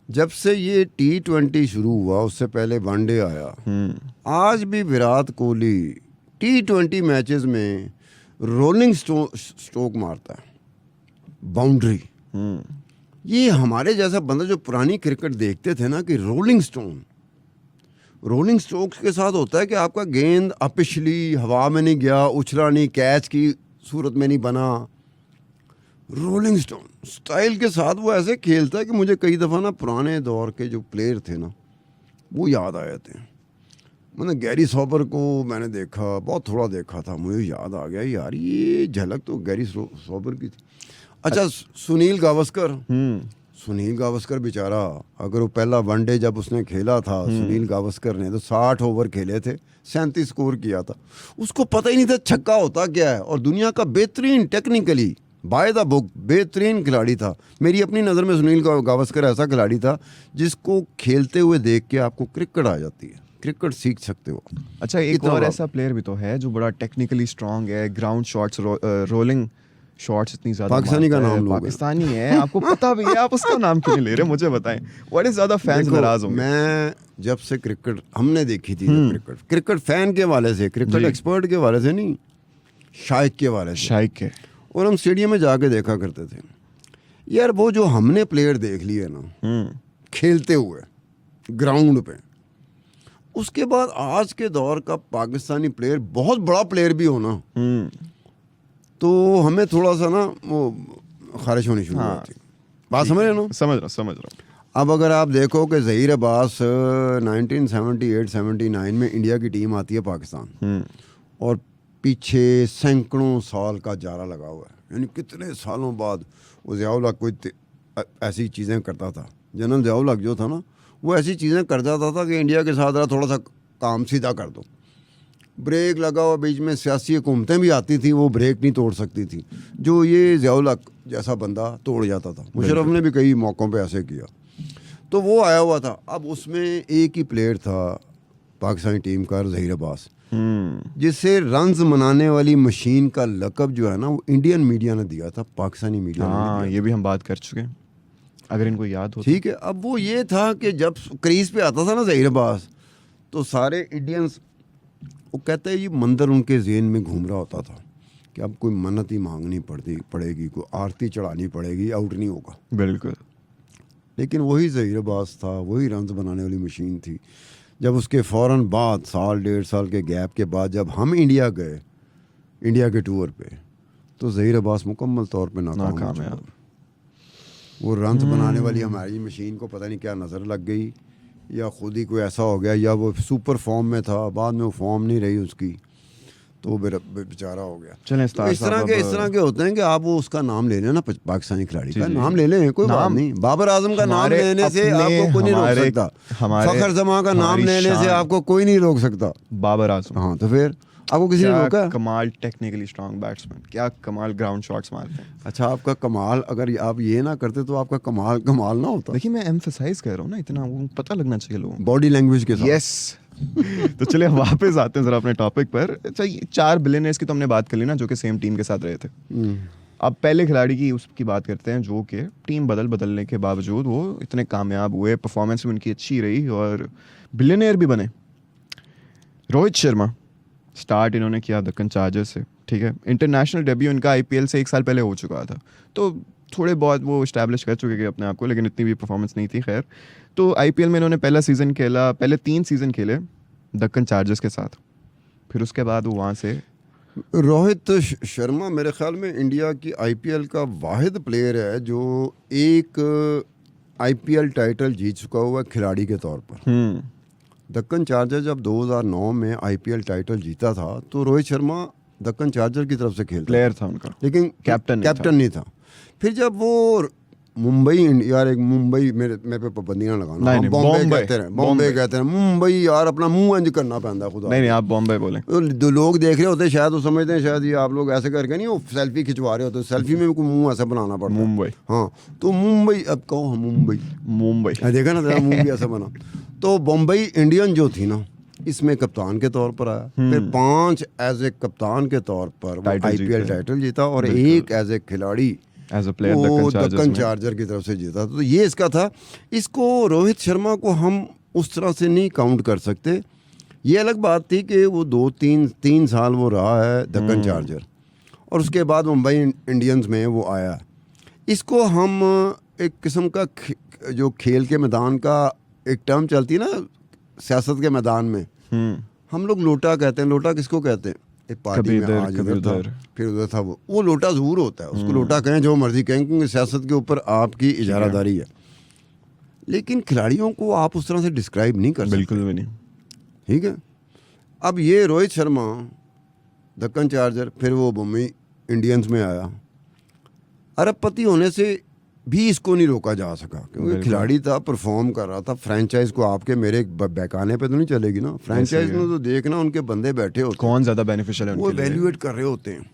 [SPEAKER 2] जब से ये T20 शुरू हुआ, उससे पहले वनडे आया, आज भी विराट कोहली T20 मैचेस में रोलिंग स्ट्रोक मारता है, बाउंड्री। ये हमारे जैसा बंदा जो पुरानी क्रिकेट देखते थे ना कि रोलिंग स्ट्रोक्स के साथ होता है कि आपका गेंद पिछली हवा में नहीं गया, उछला नहीं, कैच की सूरत में नहीं बना। रोलिंग स्टोन स्टाइल के साथ वो ऐसे खेलता है कि मुझे कई दफ़ा ना पुराने दौर के जो प्लेयर थे ना वो याद आ जाते हैं। मैंने गैरी सॉबर को मैंने देखा, बहुत थोड़ा देखा था, मुझे याद आ गया यार ये झलक तो गैरी सॉबर की थी। अच्छा, सुनील गावस्कर बेचारा, अगर वो पहला वनडे जब उसने खेला था सुनील गावस्कर ने, तो 60 ओवर खेले थे, 37 स्कोर किया था। उसको पता ही नहीं था छक्का होता क्या है, और दुनिया का बेहतरीन टेक्निकली बाय द बुक बेहतरीन खिलाड़ी था। मेरी अपनी नज़र में सुनील गावस्कर ऐसा खिलाड़ी था जिसको खेलते हुए देख के आपको क्रिकेट आ जाती है, क्रिकेट सीख सकते हो।
[SPEAKER 1] अच्छा, एक और ऐसा प्लेयर भी तो है जो बड़ा टेक्निकली स्ट्रांग है, ग्राउंड शॉट्स, रोलिंग शॉट्स इतनी ज्यादा,
[SPEAKER 2] पाकिस्तानी का नाम
[SPEAKER 1] पाकिस्तानी है, आपको पता भी है, आप उसका नाम क्यों नहीं ले रहे, मुझे बताएं। बड़े ज्यादा फैंस नाराज होंगे।
[SPEAKER 2] मैं जब से क्रिकेट हमने देखी थी, क्रिकेट फैन के वाले से, क्रिकेट एक्सपर्ट के वाले से नहीं, शाइक के वाले से,
[SPEAKER 1] शाइक के,
[SPEAKER 2] और हम स्टेडियम में जाके देखा करते थे। यार वो जो हमने प्लेयर देख लिए ना खेलते हुए ग्राउंड पे, उसके बाद आज के दौर का पाकिस्तानी प्लेयर बहुत बड़ा प्लेयर भी हो ना, तो हमें थोड़ा सा ना वो खारिश होनी शुरू हुई थी। बात समझ रहे ना? समझ रहा। अब अगर आप देखो कि ज़हीर अब्बास 1978-79 में इंडिया की टीम आती है पाकिस्तान, और पीछे सैकड़ों साल का जारा लगा हुआ है, यानी कितने सालों बाद वो ज़ियाउल हक कोई ऐसी चीज़ें करता था, जनरल ज़ियाउल हक जो था ना, वो ऐसी चीज़ें कर जाता था कि इंडिया के साथ थोड़ा सा काम सीधा कर दो। ब्रेक लगा हुआ, बीच में सियासी हुकूमतें भी आती थी, वो ब्रेक नहीं तोड़ सकती थी, जो ये ज़ियाउल हक जैसा बंदा तोड़ जाता था। मुशर्रफ ने भी कई मौक़ों पे ऐसे किया, तो वो आया हुआ था। अब उसमें एक ही प्लेयर था पाकिस्तानी टीम का, ज़हीर अब्बास, जिससे रन्स मनाने वाली मशीन का लक़ब जो है ना वो इंडियन मीडिया ने दिया था, पाकिस्तानी मीडिया ने दिया।
[SPEAKER 1] ये भी हम बात कर चुके हैं, अगर इनको याद हो।
[SPEAKER 2] ठीक है, अब वो ये था कि जब क्रीज पे आता था ना ज़हीर अब्बास, तो सारे इंडियंस, वो कहते हैं ये मंदिर उनके ज़हन में घूम रहा होता था कि अब कोई मन्नत ही मांगनी पड़ेगी, कोई आरती चढ़ानी पड़ेगी, आउट नहीं होगा।
[SPEAKER 1] बिल्कुल।
[SPEAKER 2] लेकिन वही ज़हीर अब्बास था, वही रन्स बनाने वाली मशीन थी। जब उसके फ़ौरन बाद, साल 1.5 साल के गैप के बाद जब हम इंडिया गए, इंडिया के टूर पे, तो ज़हीर अब्बास मुकम्मल तौर पे नाकाम है। वो रन्स बनाने वाली हमारी मशीन को पता नहीं क्या नज़र लग गई, या खुद ही कोई ऐसा हो गया, या वो सुपर फॉर्म में था, बाद में वो फॉर्म नहीं रही उसकी, तो वो बेचारा हो गया।
[SPEAKER 1] चलें,
[SPEAKER 2] तो इस तरह के होते हैं कि आप वो उसका नाम ले लें ना, पाकिस्तानी खिलाड़ी का नाम ले लें, कोई बात नहीं। बाबर आजम का नाम लेने से आपको कोई नहीं रोक सकता, फखर जमा का नाम लेने से आपको कोई नहीं रोक सकता।
[SPEAKER 1] बाबर आजम,
[SPEAKER 2] हाँ, तो फिर आपको किसी ने रोका?
[SPEAKER 1] कमाल टेक्निकली स्ट्रांग बैट्समैन, क्या कमाल ग्राउंड शॉट्स मारते हैं।
[SPEAKER 2] अच्छा, आपका कमाल, अगर आप ये ना करते तो आपका कमाल ना होता।
[SPEAKER 1] देखिए, मैं एम्फसाइज कर रहा हूँ ना, इतना वो पता लगना चाहिए लोगों को,
[SPEAKER 2] बॉडी लैंग्वेज के साथ।
[SPEAKER 1] यस। तो चलिए वापस आते हैं जरा अपने टॉपिक पर। अच्छा, 4 बिलियनर्स की तो हमने बात कर ली ना, जो कि सेम टीम के साथ रहे थे। अब पहले खिलाड़ी की उसकी बात करते हैं जो कि टीम बदलने के बावजूद वो इतने कामयाब हुए, परफॉर्मेंस भी उनकी अच्छी रही और बिलियनर भी बने। रोहित शर्मा, स्टार्ट इन्होंने किया दक्कन चार्जर्स से, ठीक है। इंटरनेशनल डेब्यू इनका आईपीएल से 1 साल पहले हो चुका था, तो थोड़े बहुत वो इस्टेब्लिश कर चुके थे अपने आप को, लेकिन इतनी भी परफॉर्मेंस नहीं थी। खैर, तो आईपीएल में इन्होंने पहला सीज़न खेला, पहले 3 सीज़न खेले दक्कन चार्जर्स के साथ, फिर उसके बाद वो वहाँ से।
[SPEAKER 2] रोहित शर्मा मेरे ख्याल में इंडिया की आईपीएल का वाहिद प्लेयर है जो एक आईपीएल टाइटल जीत चुका हुआ खिलाड़ी के तौर पर। दक्कन चार्जर जब 2009 में आईपीएल टाइटल जीता था, तो रोहित शर्मा दक्कन चार्जर की तरफ से खेलता
[SPEAKER 1] प्लेयर था उनका,
[SPEAKER 2] लेकिन कैप्टन नहीं था। फिर जब वो मुंबई, यार एक मुंबई मेरे पे पाबंदियां लगाना, हम बॉम्बे कहते हैं, बॉम्बे कहते हैं, मुंबई यार अपना मुंह इंज करना पैंदा खुदा।
[SPEAKER 1] नहीं आप बॉम्बे बोले।
[SPEAKER 2] तो लोग देख रहे होते शायद वो समझते हैं शायद ये आप लोग ऐसे करके नहीं वो सेल्फी खिंचवा रहे होते, सेल्फी में भी कोई मुंह ऐसा बनाना पड़ता है।
[SPEAKER 1] मुंबई,
[SPEAKER 2] हाँ तो मुंबई, अब कहो मुंबई देखा ना तेरा मुंह भी ऐसा बना। तो बॉम्बई इंडियन जो थी ना, इसमें कप्तान के तौर पर आया, फिर 5 एज ए कप्तान के तौर पर वो IPL टाइटल जीता, और 1 एज ए खिलाड़ी
[SPEAKER 1] एज अ प्लेयर
[SPEAKER 2] वो दक्कन चार्जर की तरफ से जीता। तो ये इसका था। इसको रोहित शर्मा को हम उस तरह से नहीं काउंट कर सकते। ये अलग बात थी कि वो 2-3 साल वो रहा है दक्कन चार्जर, और उसके बाद मुंबई इंडियंस में वो आया। इसको हम एक किस्म का जो खेल के मैदान का एक टर्म चलती है ना सियासत के मैदान में, हम लोग लोटा कहते हैं। लोटा किसको कहते हैं? एक पार्टी में आज इधर था फिर उधर था, वो लोटा ज़रूर होता है, उसको लोटा कहें जो मर्जी कहें, क्योंकि सियासत के ऊपर आपकी इजारादारी है। लेकिन खिलाड़ियों को आप उस तरह से डिस्क्राइब नहीं कर सकते,
[SPEAKER 1] बिल्कुल भी नहीं।
[SPEAKER 2] ठीक है। अब ये रोहित शर्मा दक्कन चार्जर, फिर वो मुंबई इंडियंस में आया। अरबपति होने से भी इसको नहीं रोका जा सका, क्योंकि खिलाड़ी था, परफॉर्म कर रहा था। फ्रेंचाइज को आपके मेरे बहकाने पे तो नहीं चलेगी ना। फ्रेंचाइज में तो देखना उनके बंदे बैठे होते हैं,
[SPEAKER 1] कौन ज़्यादा बेनिफिशियल है,
[SPEAKER 2] वो वैल्यूएट कर रहे होते हैं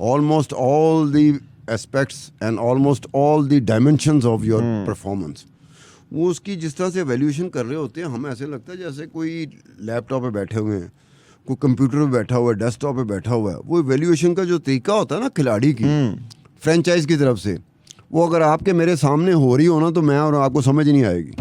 [SPEAKER 2] almost all the aspects and almost all the dimensions of your performance. वो उसकी जिस तरह से वैल्यूएशन कर रहे होते हैं, हमें ऐसे लगता है जैसे कोई लैपटॉप पे बैठे हुए हैं, कोई कंप्यूटर पे बैठा हुआ है, डेस्कटॉप पे बैठा हुआ है। वो वैल्यूएशन का जो तरीका होता है ना खिलाड़ी की फ्रेंचाइज की तरफ से, वो अगर आपके मेरे सामने हो रही हो ना, तो मैं और आपको समझ नहीं आएगी।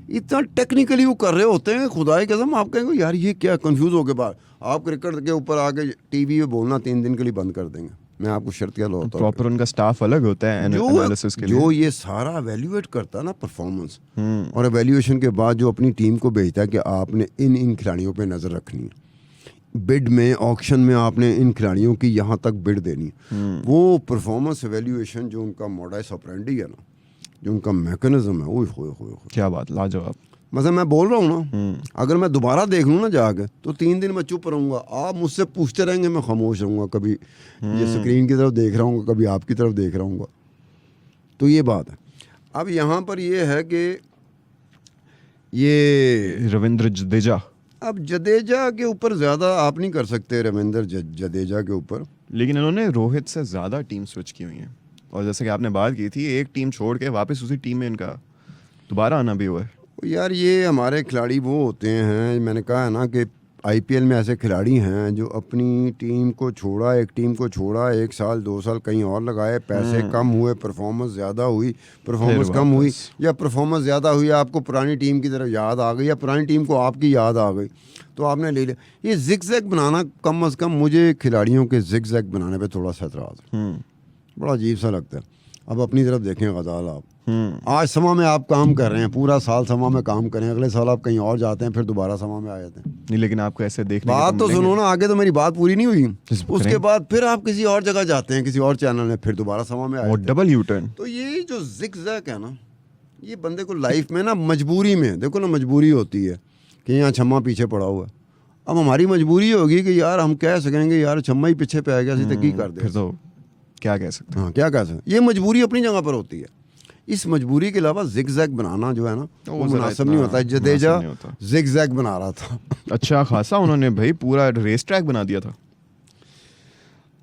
[SPEAKER 2] इतना टेक्निकली वो कर रहे होते हैं, खुदा की कसम। आप कहेंगे यार ये क्या, कंफ्यूज हो के बाद आप क्रिकेट के ऊपर आके टीवी पे बोलना 3 दिन के लिए बंद कर देंगे। मैं आपको शर्त क्या लाता हूं,
[SPEAKER 1] प्रॉपर उनका स्टाफ अलग होता है एनालिसिस के लिए,
[SPEAKER 2] जो ये सारा एवेल्युएट करता है ना परफॉर्मेंस, और एवेल्युएशन के बाद जो अपनी टीम को भेजता है कि आपने इन खिलाड़ियों पे नज़र रखनी है, बिड में, ऑक्शन में आपने इन खिलाड़ियों की यहाँ तक बिड देनी है। वो परफॉर्मेंस एवेल्युएशन जो उनका मोडाइस ऑपरेंडी है ना, जो उनका मैकेनिज्म है, ओए
[SPEAKER 1] क्या बात, लाजवाब।
[SPEAKER 2] मतलब मैं बोल रहा हूँ ना, अगर मैं दोबारा देख लूँ ना जाके, तो 3 दिन मैं चुप रहूँगा। आप मुझसे पूछते रहेंगे, मैं खामोश रहूँगा। कभी ये स्क्रीन की तरफ देख रहा हूँ, कभी आपकी तरफ देख रहा हूँ। तो ये बात है। अब यहाँ पर ये है कि ये
[SPEAKER 1] रविंद्र जडेजा,
[SPEAKER 2] अब जडेजा के ऊपर ज़्यादा आप नहीं कर सकते, रविंद्र जडेजा के ऊपर।
[SPEAKER 1] लेकिन इन्होंने रोहित से ज़्यादा टीम स्विच की हुई है, और जैसे कि आपने बात की थी, एक टीम छोड़ के वापस उसी टीम में इनका दोबारा आना भी हुआ है।
[SPEAKER 2] यार ये हमारे खिलाड़ी वो होते हैं, मैंने कहा है ना कि IPL में ऐसे खिलाड़ी हैं जो अपनी टीम को छोड़ा, एक टीम को छोड़ा, 1 साल 2 साल कहीं और लगाए, पैसे कम हुए, परफॉर्मेंस ज़्यादा हुई, परफॉर्मेंस कम हुई, या परफॉर्मेंस ज़्यादा हुई, आपको पुरानी टीम की तरफ याद आ गई, या पुरानी टीम को आपकी याद आ गई, तो आपने ले लिया। ये जिग-जैग बनाना, कम अज़ कम मुझे खिलाड़ियों के जिग-जैग बनाने पर थोड़ा सा एतराज़ है, बड़ा अजीब सा लगता है। अब अपनी तरफ देखें गज़ाल, आप आज समा में आप काम कर रहे हैं, पूरा साल समा में काम करें, अगले साल आप कहीं और जाते हैं, फिर दोबारा समा में आ जाते हैं।
[SPEAKER 1] नहीं, लेकिन आपको ऐसे देखने
[SPEAKER 2] बात तो सुनो ना, आगे तो मेरी बात पूरी नहीं हुई। उसके बाद फिर आप किसी और जगह जाते हैं, किसी और चैनल में, फिर दोबारा समा में आए,
[SPEAKER 1] डबल यू टर्न।
[SPEAKER 2] तो ये जो जिग-जैग है ना, ये बंदे को लाइफ में ना मजबूरी में, देखो ना, मजबूरी होती है कि यहाँ छम्मा पीछे पड़ा हुआ है। अब हमारी मजबूरी होगी कि यार हम कह सकेंगे यार छम्मा ही पीछे पे आ गया, सीधे की कर दे,
[SPEAKER 1] फिर तो क्या कह सकते हैं।
[SPEAKER 2] हाँ, क्या कह सकते। ये मजबूरी अपनी जगह पर होती है। इस मजबूरी के अलावा जिग-जैग बनाना जो है ना, वो मुनासिब नहीं होता। जडेजा जिग-जैग बना रहा था
[SPEAKER 1] अच्छा खासा, उन्होंने भाई पूरा रेस ट्रैक बना दिया था।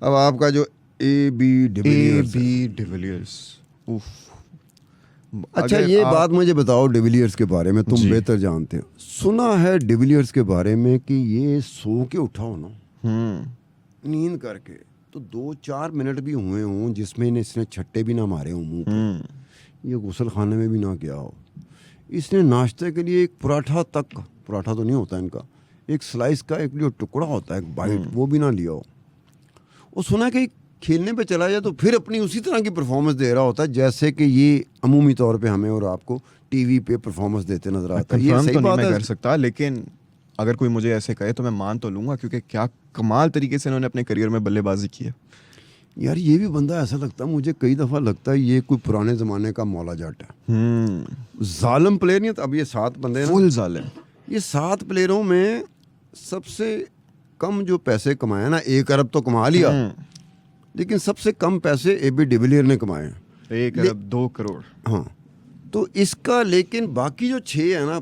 [SPEAKER 2] अब आपका जो AB डिविलियर्स, अच्छा ये बात मुझे बताओ डिविलियर्स के बारे में, तुम बेहतर जानते हो। सुना है डिविलियर्स के बारे में कि ये सो के उठा हो ना, नींद करके, तो 2-4 मिनट भी हुए हों जिसमें इसने छट्टे भी ना मारे हों मुंह पे, ये गुसल खाने में भी ना गया हो, इसने नाश्ते के लिए एक पराठा तो नहीं होता इनका, एक स्लाइस का एक जो टुकड़ा होता है, एक बाइट, वो भी ना लिया हो। वो सुना कि खेलने पे चला जाए तो फिर अपनी उसी तरह की परफॉर्मेंस दे रहा होता है जैसे कि ये अमूमी तौर पे हमें और आपको टीवी पे परफॉर्मेंस देते नजर आता है। ये सही बात है,
[SPEAKER 1] कर सकता, लेकिन अगर कोई मुझे ऐसे कहे तो मैं मान तो लूंगा, क्योंकि क्या कमाल तरीके से इन्होंने अपने करियर में बल्लेबाजी की है।
[SPEAKER 2] यार ये भी बंदा ऐसा लगता है मुझे, कई दफ़ा लगता है ये कोई पुराने ज़माने का मौला जट है। जालिम प्लेयर नहीं था। अब ये 7 बंदे हैं,
[SPEAKER 1] फुल जालिम।
[SPEAKER 2] ये 7 प्लेयरों में सबसे कम जो पैसे कमाया ना, 1 अरब तो कमा लिया, लेकिन सबसे कम पैसे एबी डिविलियर ने कमाए हैं,
[SPEAKER 1] 1 अरब 2 करोड़।
[SPEAKER 2] हाँ। तो इसका लेकिन बाकी जो 6 है ना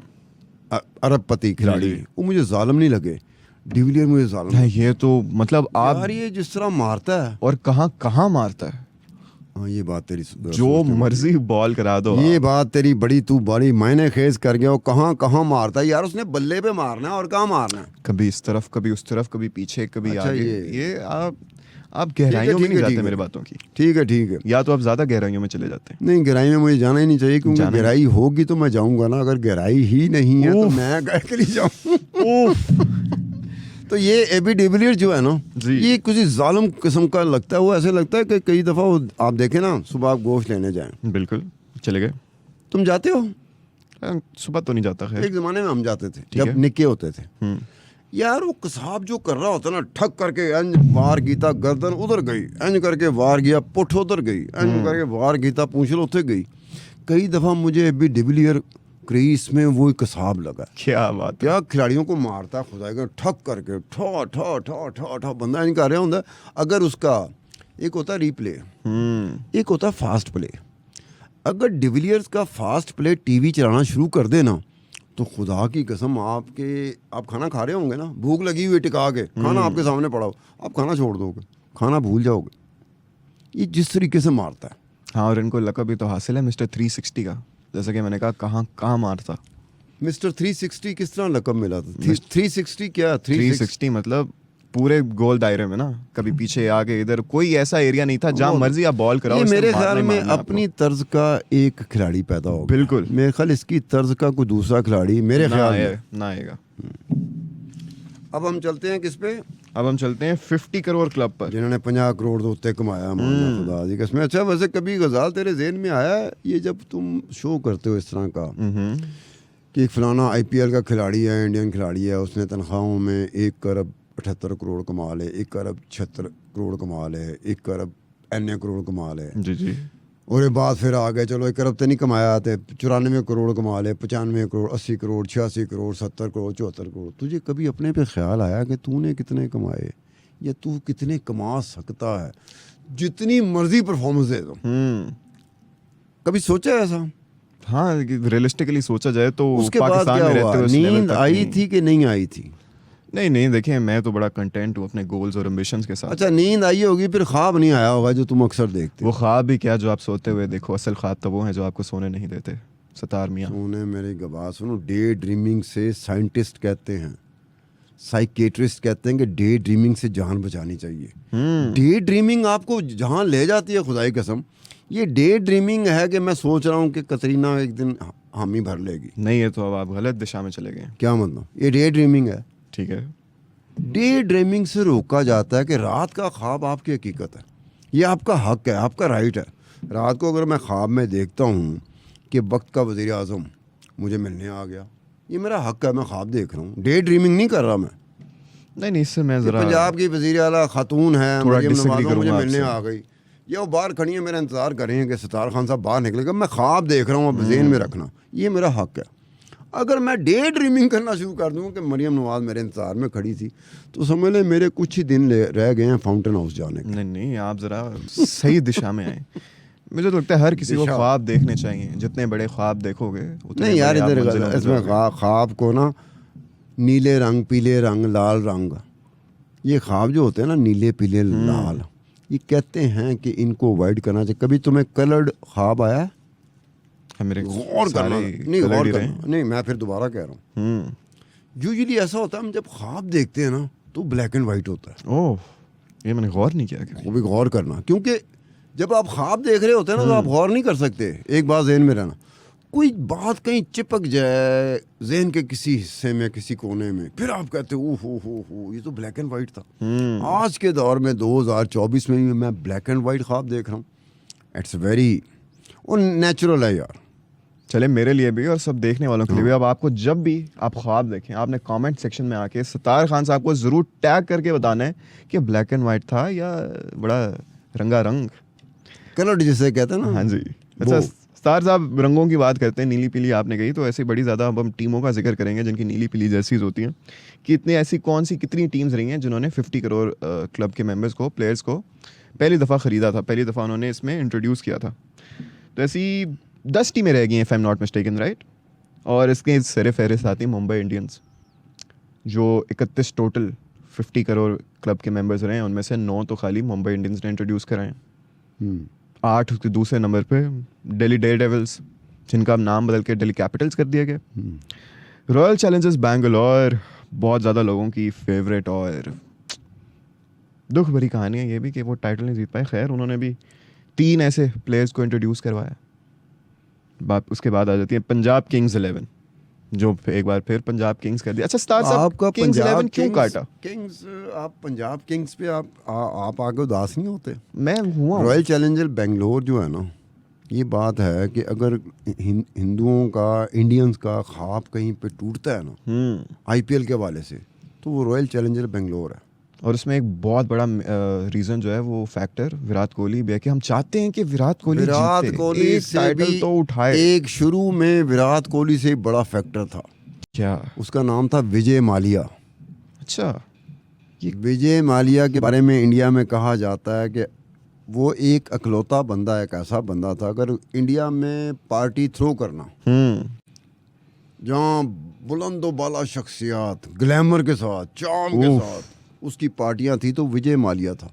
[SPEAKER 2] अरबपति खिलाड़ी, वो मुझे जालिम नहीं लगे। डिविलियर मुझे जालिम
[SPEAKER 1] है, ये तो मतलब आप
[SPEAKER 2] यार, ये जिस तरह मारता है,
[SPEAKER 1] और कहाँ कहाँ मारता है,
[SPEAKER 2] हाँ ये बात तेरी
[SPEAKER 1] जो मर्जी बॉल करा दो।
[SPEAKER 2] ये बात तेरी तू बड़ी मायने खेज कर गया। वो कहाँ कहाँ मारता है यार, उसने बल्ले पे मारना है और कहाँ मारना है,
[SPEAKER 1] कभी इस तरफ कभी उस तरफ कभी पीछे कभी
[SPEAKER 2] अच्छा,
[SPEAKER 1] आगे।
[SPEAKER 2] ये
[SPEAKER 1] आप गहराइयों में नहीं जाते
[SPEAKER 2] ठीक
[SPEAKER 1] मेरे
[SPEAKER 2] है।
[SPEAKER 1] बातों की।
[SPEAKER 2] ठीक है
[SPEAKER 1] या तो आप ज्यादा गहराइयों में चले जाते हैं।
[SPEAKER 2] नहीं, गहराई में मुझे जाना ही नहीं चाहिए, क्योंकि
[SPEAKER 1] जाना ही-
[SPEAKER 2] गहराई होगी तो मैं जाऊंगा ना, अगर गहराई ही नहीं है तो
[SPEAKER 1] उफ।
[SPEAKER 2] मैं कैसे नहीं जाऊं।
[SPEAKER 1] उफ।
[SPEAKER 2] तो ये एबी डिविलियर जो है ना,
[SPEAKER 1] जी।
[SPEAKER 2] ये कुछ जालिम किस्म का लगता है। वो ऐसे लगता है कि कई दफ़ा वो आप देखें ना, सुबह आप गोश्त लेने जाएं,
[SPEAKER 1] बिल्कुल चले गए।
[SPEAKER 2] तुम जाते हो?
[SPEAKER 1] सुबह तो नहीं जाता खैर।
[SPEAKER 2] एक ज़माने में हम जाते थे
[SPEAKER 1] ठीक
[SPEAKER 2] जब
[SPEAKER 1] है।
[SPEAKER 2] निक्के होते थे
[SPEAKER 1] हम्म।
[SPEAKER 2] यार। वो कसाब जो कर रहा होता ना, ठक करके अंज वार गीता गर्दन उधर गई, अंज करके वार गया पुठ उधर गई, अंज करके वार गीता पूंछल उधर गई। कई दफ़ा मुझे एबी डिविलियर क्रीज में वो कसाब लगा।
[SPEAKER 1] क्या बात है।
[SPEAKER 2] क्या खिलाड़ियों को मारता है खुदा का, ठक करके ठो ठो ठो ठो ठो बंदा नहीं कर रहा होता। अगर उसका एक होता रिप्ले, एक होता फास्ट प्ले। अगर डिविलियर्स का फास्ट प्ले टीवी चलाना शुरू कर दे ना, तो खुदा की कसम आप खाना खा रहे होंगे ना, भूख लगी हुई टिका के, खाना आपके सामने पड़ा हो, आप खाना छोड़ दोगे, खाना भूल जाओगे। ये जिस तरीके से मारता है।
[SPEAKER 1] हाँ, और इनको लकब भी तो हासिल है मिस्टर 360 का। जैसा कि मैंने कहा, कहाँ कहाँ मारता।
[SPEAKER 2] मिस्टर 360 किस तरह लकब मिला था? 360 क्या?
[SPEAKER 1] 360 मतलब पूरे गोल दायरे में ना, कभी पीछे आगे इधर, कोई ऐसा एरिया नहीं था जहाँ मर्जी आप बॉल कराओ।
[SPEAKER 2] ये
[SPEAKER 1] इसने
[SPEAKER 2] मेरे
[SPEAKER 1] मारना
[SPEAKER 2] ख्याल
[SPEAKER 1] ही
[SPEAKER 2] में
[SPEAKER 1] मारना
[SPEAKER 2] अपनी तर्ज का एक खिलाड़ी पैदा होगा।
[SPEAKER 1] बिल्कुल।
[SPEAKER 2] मेरे ख्याल इसकी तर्ज का कोई दूसरा खिलाड़ी मेरे ख्याल में
[SPEAKER 1] ना आएगा।
[SPEAKER 2] अब हम चलते हैं किस पे?
[SPEAKER 1] अब हम चलते हैं 50 करोड़ क्लब पर,
[SPEAKER 2] जिन्होंने 50 करोड़ तो उत्ते कमाया, माना खुदा दी कसम। अच्छा, वैसे कभी गजाल तेरे ज़हन में आया है, ये जब तुम शो करते हो इस तरह का कि एक फलाना IPL का खिलाड़ी है, इंडियन खिलाड़ी है, उसने तनख्वाहों में 1 अरब 78 करोड़ कमा ले, 1 अरब 76 करोड़ कमा ले, 1 अरब अन्य करोड़ कमा ले,
[SPEAKER 1] जी जी,
[SPEAKER 2] और ये बात फिर आ गए, चलो 1 अरब तो नहीं कमाया, तो 94 करोड़ कमा ले, 95 करोड़, 80 करोड़, 86 करोड़, 70 करोड़, 74 करोड़। तुझे कभी अपने पे ख्याल आया कि तूने कितने कमाए या तू कितने कमा सकता है जितनी मर्जी परफॉर्मेंस दे दो? कभी सोचा है ऐसा?
[SPEAKER 1] हाँ, रियलिस्टिकली सोचा जाए तो
[SPEAKER 2] उसके बाद
[SPEAKER 1] पाकिस्तान
[SPEAKER 2] क्या
[SPEAKER 1] में रहते
[SPEAKER 2] हुआ?
[SPEAKER 1] हुए उस लेवल
[SPEAKER 2] नींद
[SPEAKER 1] तक
[SPEAKER 2] आई
[SPEAKER 1] नहीं।
[SPEAKER 2] थी कि नहीं आई थी?
[SPEAKER 1] नहीं, देखिए मैं तो बड़ा कंटेंट हूँ अपने गोल्स और एम्बिशंस के साथ।
[SPEAKER 2] अच्छा, नींद आई होगी, फिर ख्वाब नहीं आया होगा जो तुम अक्सर देखते
[SPEAKER 1] वो ख्वाब भी क्या जो आप सोते हुए देखो, असल ख्वाब तो वो हैं जो आपको सोने नहीं देते। सतार मियाँ।
[SPEAKER 2] सोने मेरी गवाह सुनो, डे ड्रीमिंग से साइंटिस्ट कहते हैं, साइकेट्रिस्ट कहते हैं कि डे ड्रीमिंग से जान बचानी चाहिए। डे ड्रीमिंग आपको जहाँ ले जाती है खुदाई कसम। ये डे ड्रीमिंग है कि मैं सोच रहा हूँ कि कतरीना एक दिन हामी भर लेगी।
[SPEAKER 1] नहीं, ये तो अब आप गलत दिशा में चले गए।
[SPEAKER 2] क्या मतलब? ये डे ड्रीमिंग है।
[SPEAKER 1] ठीक है।
[SPEAKER 2] डे ड्रीमिंग से रोका जाता है कि रात का ख्वाब आपकी हकीकत है, ये आपका हक है, आपका राइट है। रात को अगर मैं ख्वाब में देखता हूँ कि वक्त का वज़ीर आज़म मुझे मिलने आ गया, ये मेरा हक है, मैं ख्वाब देख रहा हूँ, डे ड्रीमिंग नहीं कर रहा मैं।
[SPEAKER 1] नहीं, इससे मैं जरा
[SPEAKER 2] पंजाब की वज़ीर आला खातून है,
[SPEAKER 1] थोड़ा
[SPEAKER 2] मरियम
[SPEAKER 1] disagree
[SPEAKER 2] नवाज़, मुझे
[SPEAKER 1] करूंगा
[SPEAKER 2] मिलने
[SPEAKER 1] आपसे।
[SPEAKER 2] आ गई, या वो बाहर खड़ी है, मेरा इंतज़ार कर रही है कि सतार खान साहब बाहर निकलेगा, मैं ख्वाब देख रहा हूँ, अब ज़हन में रखना, ये मेरा हक है। अगर मैं डे ड्रीमिंग करना शुरू कर दूँ कि मरियम नवाज़ मेरे इंतज़ार में खड़ी थी, तो समझ लें मेरे कुछ ही दिन रह गए हैं फाउंटेन हाउस जाने के।
[SPEAKER 1] नहीं, आप जरा सही दिशा में आए। मुझे तो लगता है हर किसी को
[SPEAKER 2] दिशा।
[SPEAKER 1] ख्वाब देखने चाहिए। जितने बड़े ख्वाब देखोगे उतने
[SPEAKER 2] नहीं यार,
[SPEAKER 1] बड़े आप
[SPEAKER 2] इधर
[SPEAKER 1] मंजिलों पे
[SPEAKER 2] इसमें
[SPEAKER 1] जाओगे।
[SPEAKER 2] ख्वाब को ना नीले रंग, पीले रंग, लाल रंग, ये ख्वाब जो होते हैं ना नीले पीले लाल, ये कहते हैं कि इनको अवॉइड करना चाहिए। कभी तुम्हें कलर्ड ख्वाब आया है?
[SPEAKER 1] मेरे
[SPEAKER 2] गौर करना,
[SPEAKER 1] सारे
[SPEAKER 2] नहीं
[SPEAKER 1] colored
[SPEAKER 2] गौर
[SPEAKER 1] ही
[SPEAKER 2] करना,
[SPEAKER 1] रहे।
[SPEAKER 2] नहीं मैं फिर दोबारा कह रहा हूँ। यूजुअली ऐसा होता है, हम जब ख्वाब देखते हैं ना तो ब्लैक एंड वाइट होता है।
[SPEAKER 1] ओह, ये मैंने गौर नहीं किया कभी।
[SPEAKER 2] वो भी गौर करना, क्योंकि जब आप ख्वाब देख रहे होते हैं ना तो आप गौर नहीं कर सकते। एक बात जहन में रहना, कोई बात कहीं चिपक जाए जहन के किसी हिस्से में, किसी कोने में, फिर आप कहते हो हो ये तो ब्लैक एंड वाइट था। आज के दौर में 2024 में मैं ब्लैक एंड वाइट ख्वाब देख रहा हूँ। इट्स वेरी नेचुरल है यार।
[SPEAKER 1] चले, मेरे लिए भी और सब देखने वालों के लिए भी, अब आपको जब भी आप ख्वाब देखें, आपने कमेंट सेक्शन में आके सतार खान साहब को जरूर टैग करके बताना है कि ब्लैक एंड वाइट था या बड़ा रंगारंग,
[SPEAKER 2] कलर्ड जिसे कहते हैं ना।
[SPEAKER 1] हाँ जी। अच्छा, सतार साहब रंगों की बात करते हैं, नीली पीली आपने कही, तो ऐसी बड़ी ज़्यादा अब हम टीमों का जिक्र करेंगे जिनकी नीली पीली जर्सीज होती हैं। कि इतनी ऐसी कौन सी कितनी टीम्स रही हैं जिन्होंने 50 करोड़ क्लब के मेंबर्स को, प्लेयर्स को पहली दफ़ा ख़रीदा था, पहली दफ़ा उन्होंने इसमें इंट्रोड्यूस किया था। तो ऐसी 10 टीमें रह गई हैं, if I am not mistaken, right. और इसके सर फहरिस्त आती मुंबई इंडियंस, जो 31 टोटल 50 करोड़ क्लब के मेंबर्स रहे हैं, उनमें से 9 तो खाली मुंबई इंडियंस ने इंट्रोड्यूस कराए हैं। 8 उसके दूसरे नंबर पे दिल्ली डेयर डेविल्स, जिनका अब नाम बदल के दिल्ली कैपिटल्स कर दिया गया। रॉयल चैलेंजर्स बैंगलोर बहुत ज़्यादा लोगों की फेवरेट और दुख भरी कहानी है ये भी कि वो टाइटल नहीं जीत पाए। खैर, उन्होंने भी 3 ऐसे प्लेयर्स को इंट्रोड्यूस करवाया। बात उसके बाद आ जाती है पंजाब किंग्स 11, जो एक बार फिर पंजाब किंग्स कर दिया। अच्छा स्टार साहब,
[SPEAKER 2] आपका
[SPEAKER 1] किंग्स 11 क्यों काटा?
[SPEAKER 2] किंग्स, आप पंजाब किंग्स पे आप आगे उदास नहीं होते?
[SPEAKER 1] मैं हुआ
[SPEAKER 2] रॉयल चैलेंजर बेंगलोर जो है ना, ये बात है कि अगर हिंदुओं का, इंडियंस का ख्वाब कहीं पे टूटता है ना आईपीएल के हवाले से, तो वो रॉयल चैलेंजर बेंगलोर है।
[SPEAKER 1] और उसमें एक बहुत बड़ा रीज़न जो है वो फैक्टर विराट कोहली भी है कि हम चाहते हैं कि विराट कोहली
[SPEAKER 2] एक
[SPEAKER 1] टाइटल तो उठाए।
[SPEAKER 2] एक शुरू में विराट कोहली से बड़ा फैक्टर था,
[SPEAKER 1] क्या?
[SPEAKER 2] उसका नाम था विजय माल्या।
[SPEAKER 1] अच्छा,
[SPEAKER 2] विजय माल्या के बारे में इंडिया में कहा जाता है कि वो एक अकलौता बंदा, एक ऐसा बंदा था, अगर इंडिया में पार्टी थ्रो करना, जहाँ बुलंदो बाला शख्सियत, ग्लैमर के साथ, चार्म के साथ उसकी पार्टियां थी, तो विजय माल्या था।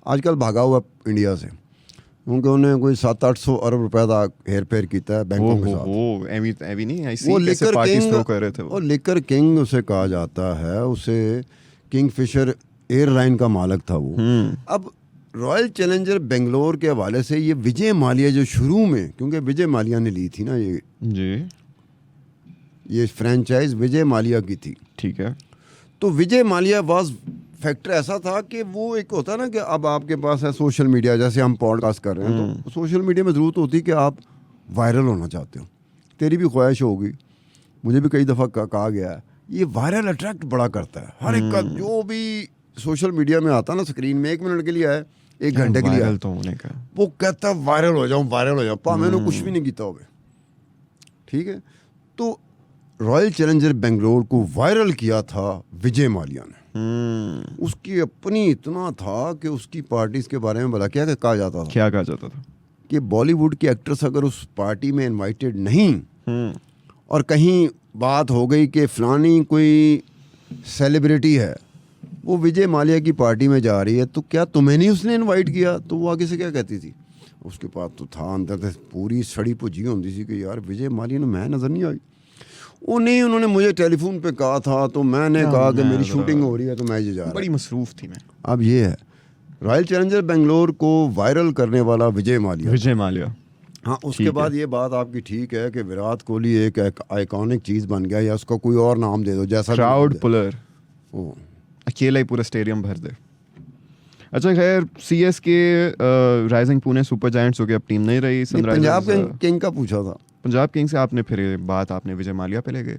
[SPEAKER 2] आजकल भागा हुआ इंडिया से, क्योंकि उन्हें कोई 700-800 अरब रुपए का हेर फेर किया है बैंकों के साथ। वो लिकर किंग उसे कहा जाता है, उसे किंगफिशर एयरलाइन का मालिक था वो। अब रॉयल चैलेंजर बेंगलोर के हवाले से ये विजय माल्या जो शुरू में, क्योंकि विजय माल्या ने ली थी ना ये फ्रेंचाइज विजय माल्या की थी,
[SPEAKER 1] ठीक है।
[SPEAKER 2] तो विजय माल्या वाज फैक्टर ऐसा था कि वो एक होता है ना कि अब आपके पास है सोशल मीडिया, जैसे हम पॉडकास्ट कर रहे हैं, तो सोशल मीडिया में ज़रूरत होती है कि आप वायरल होना चाहते हो, तेरी भी ख्वाहिश होगी, मुझे भी कई दफ़ा कहा गया है, ये वायरल अट्रैक्ट बड़ा करता है हर एक का। जो भी सोशल मीडिया में आता है ना, स्क्रीन में 1 मिनट के लिए आए, 1 घंटे के लिए आए,
[SPEAKER 1] तो होने का
[SPEAKER 2] वो कहता है वायरल हो जाऊँ, पा मैंने कुछ भी नहीं किया होगा, ठीक है। तो रॉयल चैलेंजर बेंगलोर को वायरल किया था विजय माल्या ने। उसकी अपनी इतना था कि उसकी पार्टीज के बारे में भला क्या कहा जाता था कि बॉलीवुड की एक्ट्रेस अगर उस पार्टी में इनवाइटेड नहीं और कहीं बात हो गई कि फलानी कोई सेलिब्रिटी है, वो विजय माल्या की पार्टी में जा रही है, तो क्या तुम्हें नहीं उसने इनवाइट किया? तो वो आगे से क्या कहती थी, उसके पास तो था अंदर से पूरी सड़ी भुजी होती थी कि यार विजय माल्या ने मैं नज़र नहीं आई। वो नहीं, उन्होंने मुझे टेलीफोन पे कहा था, तो मैंने कहा कि मेरी शूटिंग हो रही है, तो मैं ये जा रहा।
[SPEAKER 1] बड़ी मसरूफ थी मैं।
[SPEAKER 2] अब ये है रॉयल चैलेंजर बेंगलोर को वायरल करने वाला विजय माल्या। हाँ, उसके बाद ये बात आपकी ठीक है कि विराट कोहली एक आइकॉनिक चीज़ बन गया, या उसको कोई और नाम दे दो, जैसा
[SPEAKER 1] क्राउड पुलर, अकेला ही पूरा स्टेडियम भर दे। अच्छा खैर, CSK rising Pune super giants हो गया, अब टीम नहीं रही।
[SPEAKER 2] पंजाब किंग का पूछा था,
[SPEAKER 1] पंजाब किंग से आपने फिर बात आपने विजय माल्या पे ले गए।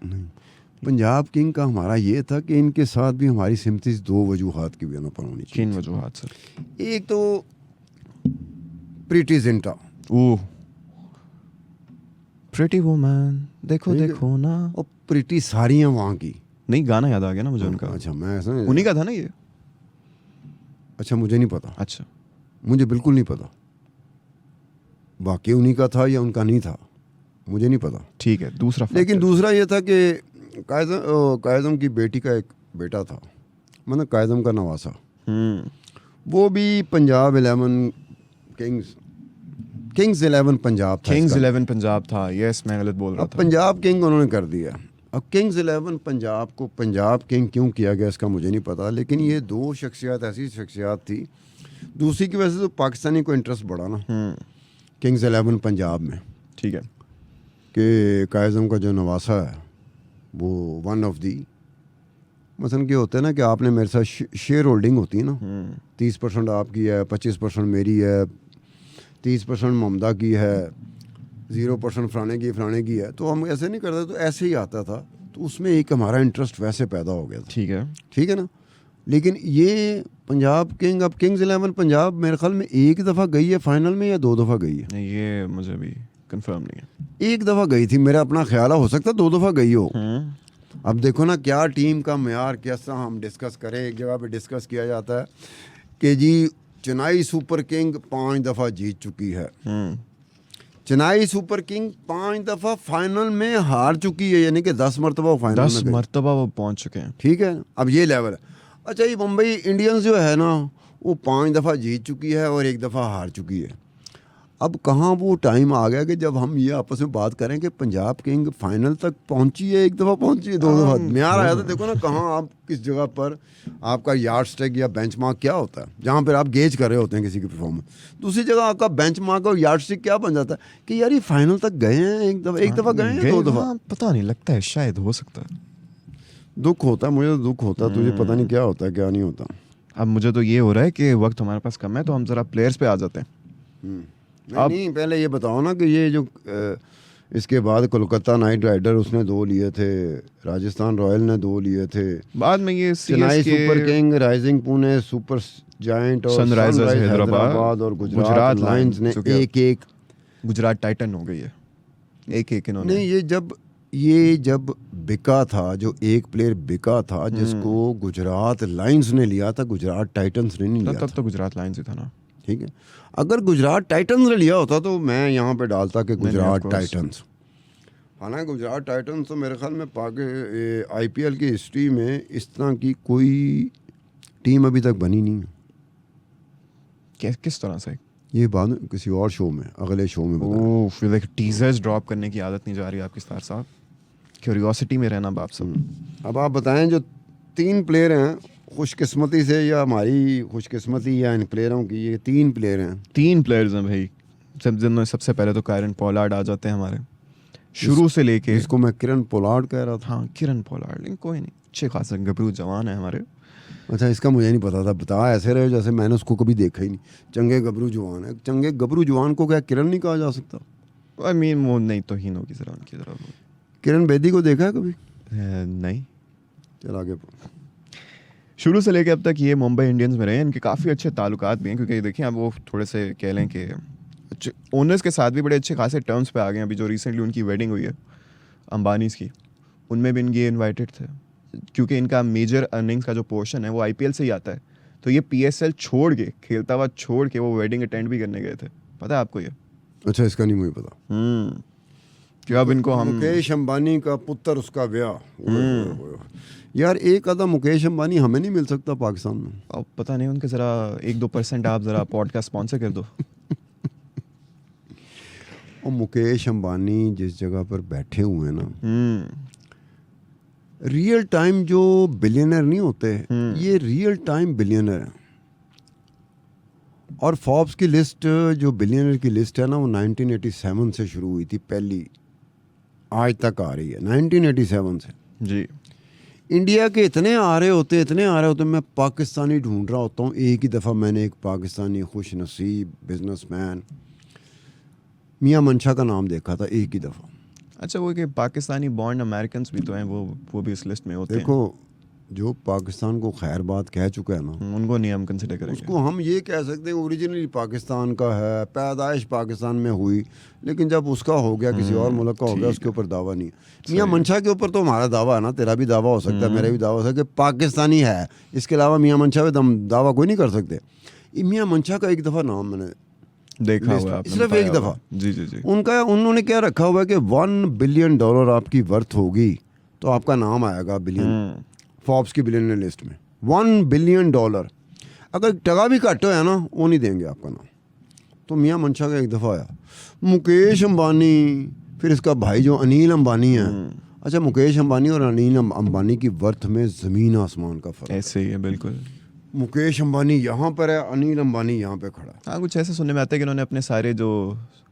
[SPEAKER 2] पंजाब किंग का हमारा ये था कि इनके साथ भी हमारी सिम्पथीज 2 वजूहात की वजह पर होनी चाहिए।
[SPEAKER 1] किन वजूहात सर?
[SPEAKER 2] एक तो प्रीति जिंटा,
[SPEAKER 1] प्रीटी वुमन देखो ना,
[SPEAKER 2] और प्रीति सारी हैं वहाँ की।
[SPEAKER 1] नहीं, गाना याद आ गया ना मुझे उनका।
[SPEAKER 2] अच्छा, मैं ऐसा
[SPEAKER 1] उन्हीं का था ना ये?
[SPEAKER 2] अच्छा, मुझे नहीं पता।
[SPEAKER 1] अच्छा,
[SPEAKER 2] मुझे बिल्कुल नहीं पता वाकई उन्हीं का था या उनका नहीं था, मुझे नहीं पता।
[SPEAKER 1] ठीक है, दूसरा।
[SPEAKER 2] लेकिन दूसरा ये था कि कायज़म की बेटी का एक बेटा था, मतलब कायज़म का नवासा, वो भी पंजाब 11 किंग्स 11 पंजाब था।
[SPEAKER 1] किंग्स 11 पंजाब था, यस, मैं गलत बोल रहा था।
[SPEAKER 2] पंजाब किंग उन्होंने कर दिया। अब किंग्स 11 पंजाब को पंजाब किंग क्यों किया गया इसका मुझे नहीं पता, लेकिन ये 2 शख्सियत ऐसी शख्सियत थी। दूसरी की वजह से तो पाकिस्तानी को इंटरेस्ट बढ़ा ना किंग्स 11 पंजाब में, ठीक है, कि कायज़म का जो नवासा है वो वन ऑफ दी, मसलन क्या होता है ना कि आपने मेरे साथ शेयर होल्डिंग होती है ना, 30% आपकी है, 25% मेरी है, 30% ममदा की है, 0% फलाने की है, तो हम ऐसे नहीं करते, तो ऐसे ही आता था, तो उसमें एक हमारा इंटरेस्ट वैसे पैदा हो गया था। ठीक है ना। लेकिन ये पंजाब किंग, अब किंग्स 11 पंजाब मेरे ख्याल में 1 दफ़ा गई है फाइनल में या 2 दफ़ा गई है,
[SPEAKER 1] नहीं ये मुझे भी कंफर्म नहीं है।
[SPEAKER 2] 1 दफ़ा गई थी, मेरा अपना ख्याल है, हो सकता है 2 दफ़ा गई हो। अब देखो ना क्या टीम का म्यार कैसा, हम डिस्कस करें, एक जगह पे डिस्कस किया जाता है कि जी चेन्नई सुपर किंग 5 दफ़ा जीत चुकी है। चेन्नई सुपर किंग 5 दफ़ा फाइनल में हार चुकी है, यानी कि 10 मरतबा फाइनल
[SPEAKER 1] 10
[SPEAKER 2] में गई।
[SPEAKER 1] मरतबा वो पहुंच चुके हैं।
[SPEAKER 2] ठीक है, अब ये लेवल है। अच्छा, ये मुंबई इंडियंस जो है ना, वो 5 दफ़ा जीत चुकी है और 1 दफ़ा हार चुकी है। अब कहाँ वो टाइम आ गया कि जब हम ये आपस में बात करें कि पंजाब किंग फाइनल तक पहुंची है, 1 दफ़ा पहुंची है, 2 दफ़ा। म्यार आया था, देखो ना कहाँ आप किस जगह पर आपका यार्ड स्टिक या बेंचमार्क क्या होता है, जहाँ पर आप गेज कर रहे होते हैं किसी की परफॉर्मेंस। दूसरी जगह आपका बेंचमार्क और यार्ड स्टिक क्या बन जाता है कि यार ये फाइनल तक गए हैं, एक दफ़ा गए हैं, 2 दफ़ा।
[SPEAKER 1] पता नहीं, लगता है शायद हो सकता है।
[SPEAKER 2] दुख होता है, मुझे तो दुख होता है, तुझे पता नहीं क्या होता है क्या नहीं होता।
[SPEAKER 1] अब मुझे तो ये हो रहा है कि वक्त हमारे पास कम है, तो हम जरा प्लेयर्स पे आ जाते हैं।
[SPEAKER 2] नहीं, पहले ये बताओ ना कि ये जो इसके बाद कोलकाता नाइट राइडर उसने 2 लिए थे, राजस्थान रॉयल ने 2 लिए थे,
[SPEAKER 1] बाद में ये
[SPEAKER 2] Chennai super king, rising Pune super giant और
[SPEAKER 1] सनराइजर्स
[SPEAKER 2] हैदराबाद और गुजरात लायंस ने एक
[SPEAKER 1] गुजरात टाइटन हो गई है, एक इन्होंने।
[SPEAKER 2] नहीं, ये जब बिका था, जो एक प्लेयर बिका था जिसको गुजरात लायंस ने लिया था, गुजरात टाइटंस ने नहीं लिया।
[SPEAKER 1] तब तो गुजरात लायंस ही था ना।
[SPEAKER 2] ठीक है, अगर गुजरात टाइटंस ने लिया होता तो मैं यहाँ पे डालता कि गुजरात टाइटंस। हालांकि गुजरात टाइटंस तो मेरे ख्याल में आईपीएल की हिस्ट्री में इस तरह की कोई टीम अभी तक बनी नहीं है।
[SPEAKER 1] किस तरह से?
[SPEAKER 2] ये बात किसी और शो में, अगले शो में बताएं।
[SPEAKER 1] फिर लाइक टीजर्स ड्रॉप करने की आदत नहीं जा रही आपकी स्टार साहब, क्यूरियोसिटी में रहना बाप सब।
[SPEAKER 2] अब आप बताएं, जो 3 प्लेयर हैं, खुशकिस्मती से या हमारी खुशकिस्मती या इन प्लेयरों की, ये 3 प्लेयर हैं।
[SPEAKER 1] 3 प्लेयर्स हैं भाई। सबसे पहले तो कायरन पोलार्ड आ जाते हैं हमारे, शुरू से लेके।
[SPEAKER 2] इसको मैं किरण पोलार्ड कह रहा था।
[SPEAKER 1] हाँ, किरण पोलार्ड, लेकिन कोई नहीं, अच्छे खासे गबरू जवान है हमारे।
[SPEAKER 2] अच्छा, इसका मुझे नहीं पता था, बता ऐसे रहे जैसे मैंने उसको कभी देखा ही नहीं। चंगे गबरू जवान है, चंगे गबरू जवान को क्या किरण नहीं कहा जा सकता?
[SPEAKER 1] आई मीन वो नहीं तो हीन होगी जरा उनकी तरफ।
[SPEAKER 2] किरण बेदी को देखा है कभी?
[SPEAKER 1] नहीं।
[SPEAKER 2] चल आगे।
[SPEAKER 1] शुरू से लेके अब तक ये मुंबई इंडियंस में रहे हैं, इनके काफ़ी अच्छे ताल्लुकात भी हैं, क्योंकि देखिए अब वो थोड़े से कह लें कि अच्छे ओनर्स के साथ भी बड़े अच्छे खासे टर्म्स पे आ गए हैं। अभी जो रिसेंटली उनकी वेडिंग हुई है अंबानीज़ की, उनमें भी ये इनवाइटेड थे, क्योंकि इनका मेजर अर्निंग्स का जो पोर्शन है वो आईपीएल से ही आता है। तो ये पीएसएल छोड़ के, खेलता हुआ छोड़ के, वो वेडिंग अटेंड भी करने गए थे। पता है आपको ये?
[SPEAKER 2] अच्छा, इसका नहीं मुझे पता।
[SPEAKER 1] कि अब इनको हम
[SPEAKER 2] मुकेश अंबानी का पुत्र, उसका ब्याह। यार एक आधा मुकेश अंबानी हमें नहीं मिल सकता पाकिस्तान में?
[SPEAKER 1] अब पता नहीं, उनके ज़रा 1-2% आप ज़रा पॉडकास्ट स्पॉन्सर कर दो।
[SPEAKER 2] और मुकेश अंबानी जिस जगह पर बैठे हुए हैं ना, रियल टाइम जो बिलियनर नहीं होते, ये रियल टाइम बिलियनर है। और फोर्ब्स की लिस्ट, जो बिलियनर की लिस्ट है ना, वो 1987 से शुरू हुई थी, पहली आज तक आ रही है 1987 से
[SPEAKER 1] जी।
[SPEAKER 2] इंडिया के इतने आ रहे होते, मैं पाकिस्तानी ढूंढ रहा होता हूँ। एक ही दफ़ा मैंने एक पाकिस्तानी खुश नसीब बिजनेसमैन मियां मंशा का नाम देखा था, एक ही दफ़ा।
[SPEAKER 1] अच्छा, वो कि पाकिस्तानी बॉन्ड अमेरिकन भी तो हैं, वो भी इस लिस्ट में होते हैं।
[SPEAKER 2] देखो, जो पाकिस्तान को खैर बात कह चुका है ना,
[SPEAKER 1] उनको नहीं हम कंसिडर करेंगे।
[SPEAKER 2] उसको हम ये कह सकते हैं ओरिजिनली पाकिस्तान का है, पैदाइश पाकिस्तान में हुई, लेकिन जब उसका हो गया, किसी और मुल्क का हो गया, उसके ऊपर दावा नहीं है। मियां मंशा के ऊपर तो हमारा दावा है ना, तेरा भी दावा हो सकता है, मेरा भी दावा हो सकता है कि पाकिस्तानी है। इसके अलावा मियां मंशा पे हम दावा कोई नहीं कर सकते। मियां मंशा का एक दफ़ा नाम मैंने
[SPEAKER 1] देखा हुआ है,
[SPEAKER 2] सिर्फ एक दफ़ा।
[SPEAKER 1] जी जी जी।
[SPEAKER 2] उन्होंने क्या रखा हुआ है कि $1 बिलियन आपकी वर्थ होगी तो आपका नाम आएगा बिलियन, फोर्ब्स की बिलियनर लिस्ट में। $1 बिलियन, अगर टका भी घट होया ना, वो नहीं देंगे आपका नाम। तो मियां मंशा का एक दफ़ा आया, मुकेश अंबानी, फिर इसका भाई जो अनिल अंबानी है। अच्छा, मुकेश अंबानी और अनिल अंबानी की वर्थ में ज़मीन आसमान का फ़र्क।
[SPEAKER 1] ऐसे ही है बिल्कुल।
[SPEAKER 2] मुकेश अंबानी यहाँ पर है, अनिल अंबानी यहाँ पे खड़ा है।
[SPEAKER 1] हाँ, कुछ ऐसे सुनने में आता है कि इन्होंने अपने सारे जो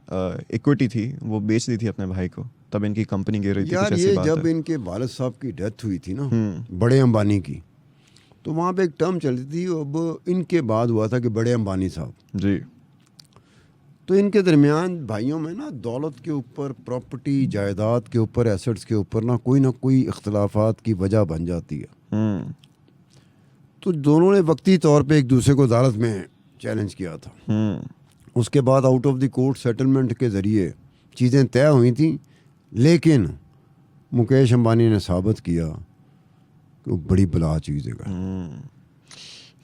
[SPEAKER 1] इक्विटी थी वो बेच दी थी अपने भाई को, तब इनकी कंपनी गिर रही थी।
[SPEAKER 2] यार
[SPEAKER 1] कुछ
[SPEAKER 2] ये
[SPEAKER 1] ऐसी बात
[SPEAKER 2] जब
[SPEAKER 1] है।
[SPEAKER 2] इनके वालिद साहब की डेथ हुई थी ना, बड़े अंबानी की, तो वहाँ पे एक टर्म चलती थी। अब इनके बाद हुआ था कि बड़े अंबानी साहब
[SPEAKER 1] जी।
[SPEAKER 2] तो इनके दरमियान भाइयों में ना दौलत के ऊपर, प्रॉपर्टी जायदाद के ऊपर, एसेट्स के ऊपर ना कोई इख्तलाफात की वजह बन जाती है। तो दोनों ने वक्ती तौर पे एक दूसरे को अदालत में चैलेंज किया था। उसके बाद out of the court settlement के ज़रिए चीज़ें तय हुई थी, लेकिन मुकेश अंबानी ने साबित किया कि वो बड़ी बला चीज़ है।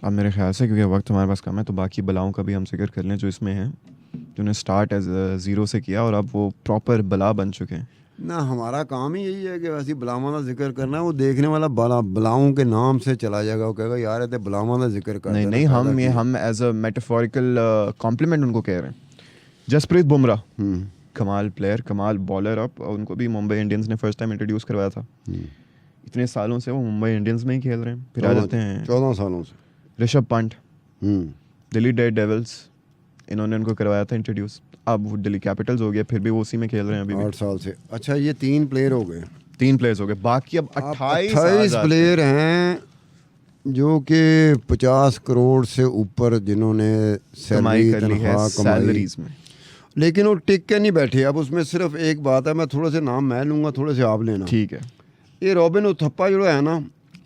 [SPEAKER 1] अब मेरे ख्याल से क्योंकि वक्त हमारे पास कम है तो बाकी बलाओं का भी हम जिक्र कर लें जो इसमें हैं, जिन्होंने स्टार्ट एज ज़ीरो से किया और अब वो प्रॉपर बला बन चुके हैं।
[SPEAKER 2] ना हमारा काम ही यही है कि वैसी बलामा का जिक्र करना है। वो देखने वाला बलाओं के नाम से चला जाएगा, वो कहेगा यार ये तो बलामा का जिक्र कर
[SPEAKER 1] नहीं नहीं, हम एज अ मेटाफोरिकल कॉम्प्लीमेंट उनको कह रहे हैं। जसप्रीत बुमराह कमाल प्लेयर, कमाल बॉलर। अब उनको भी मुंबई इंडियंस ने फर्स्ट टाइम इंट्रोड्यूस करवाया था। इतने सालों से वो मुंबई इंडियंस में ही खेल रहे हैं। फिर आ जाते हैं
[SPEAKER 2] 14 सालों से
[SPEAKER 1] ऋषभ पंत, दिल्ली डेयर डेविल्स, इन्होंने उनको करवाया था इंट्रोड्यूस। अब वो दिल्ली कैपिटल्स हो गया, फिर भी वो उसी में खेल रहे हैं अभी
[SPEAKER 2] 8 साल से। अच्छा ये 3 प्लेयर हो गए,
[SPEAKER 1] 3 प्लेयर्स हो गए, बाकी अब
[SPEAKER 2] 28 प्लेयर हैं जो कि 50 करोड़ से ऊपर जिन्होंने
[SPEAKER 1] कमाई कर ली है सैलरीज में।
[SPEAKER 2] लेकिन वो टिक के नहीं बैठे। अब उसमें सिर्फ एक बात है, मैं थोड़े से नाम मैं लूँगा, थोड़े से आप लेना।
[SPEAKER 1] ठीक है।
[SPEAKER 2] ये रॉबिन उथप्पा जो है ना,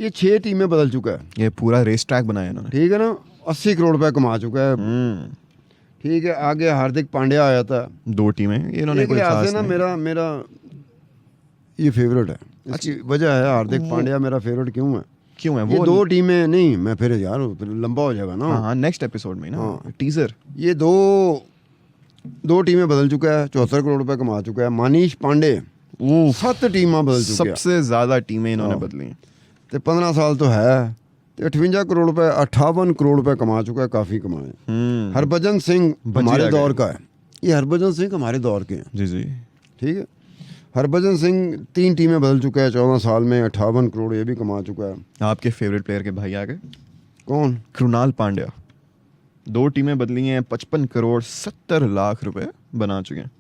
[SPEAKER 2] ये 6 टीमें बदल चुका है।
[SPEAKER 1] ये पूरा रेस ट्रैक बनाया इन्होंने।
[SPEAKER 2] ठीक है ना, 80 करोड़ रुपए कमा चुका है। ठीक है, आगे हार्दिक पांड्या आया था।
[SPEAKER 1] 2 टीमें इन्होंने कोई खास
[SPEAKER 2] ना मेरा ये फेवरेट है। इसकी वजह है हार्दिक पांड्या मेरा फेवरेट क्यों है वो 2 टीमें नहीं, मैं फिर यार लंबा हो जाएगा ना।
[SPEAKER 1] हाँ नेक्स्ट एपिसोड में ना टीजर।
[SPEAKER 2] ये दो टीमें बदल चुका है, 74 करोड़ रुपए कमा चुका है। मनीष पांडे 7 टीमें बदल चुके हैं,
[SPEAKER 1] सबसे ज्यादा टीमें इन्होंने बदली।
[SPEAKER 2] तो 15 साल तो है, 58 करोड़ रुपए 58 करोड़ रुपए कमा चुका है, काफी कमाए। हरभजन सिंह हमारे दौर का है। ये हरभजन सिंह हमारे दौर के हैं।
[SPEAKER 1] जी जी
[SPEAKER 2] ठीक है। हरभजन सिंह 3 टीमें बदल चुका है 14 साल में, 58 करोड़ ये भी कमा चुका है।
[SPEAKER 1] आपके फेवरेट प्लेयर के भाई आ गए।
[SPEAKER 2] कौन?
[SPEAKER 1] कृणाल पांड्या। 2 टीमें बदली हैं, 55 करोड़ 70 लाख रुपए बना चुके हैं।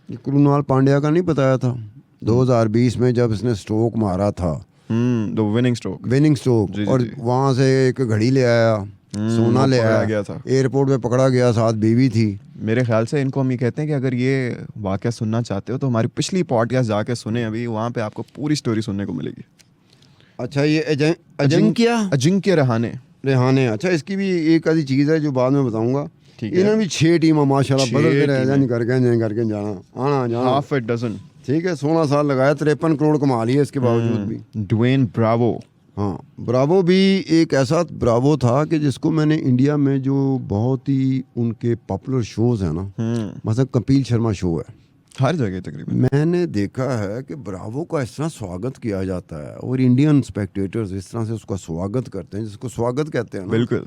[SPEAKER 2] ये कृणाल पांड्या का नहीं बताया था 2020 में जब इसने स्ट्रोक मारा था,
[SPEAKER 1] विनिंग स्ट्रोक,
[SPEAKER 2] और वहां से एक घड़ी ले आया, सोना ले आया
[SPEAKER 1] गया था,
[SPEAKER 2] एयरपोर्ट पे पकड़ा गया, साथ बीवी थी।
[SPEAKER 1] मेरे ख्याल से इनको हम ये कहते हैं कि अगर ये वाकया सुनना चाहते हो तो हमारी पिछली पॉडकास्ट जाके सुने, अभी वहाँ पे आपको पूरी स्टोरी सुनने को मिलेगी।
[SPEAKER 2] अच्छा ये अजिंक्य रहाणे। अच्छा इसकी भी एक आधी चीज़ है जो बाद में बताऊंगा। इन्होंने भी 6 टीम माशाल्लाह बदलते रहे, करके जाना
[SPEAKER 1] हाफ ए डजन।
[SPEAKER 2] ठीक है, 16 साल लगाया, 53 करोड़ कमा लिए इसके बावजूद भी।
[SPEAKER 1] Dwayne Bravo.
[SPEAKER 2] हाँ, ब्रावो भी एक ऐसा ब्रावो था कि जिसको मैंने इंडिया में जो बहुत ही उनके पॉपुलर शोज है ना, मतलब कपिल शर्मा शो है,
[SPEAKER 1] हर जगह तकरीबन
[SPEAKER 2] मैंने देखा है कि ब्रावो का इस तरह स्वागत किया जाता है और इंडियन स्पेक्टेटर्स इस तरह से उसका स्वागत करते हैं, जिसको स्वागत कहते हैं ना।
[SPEAKER 1] बिल्कुल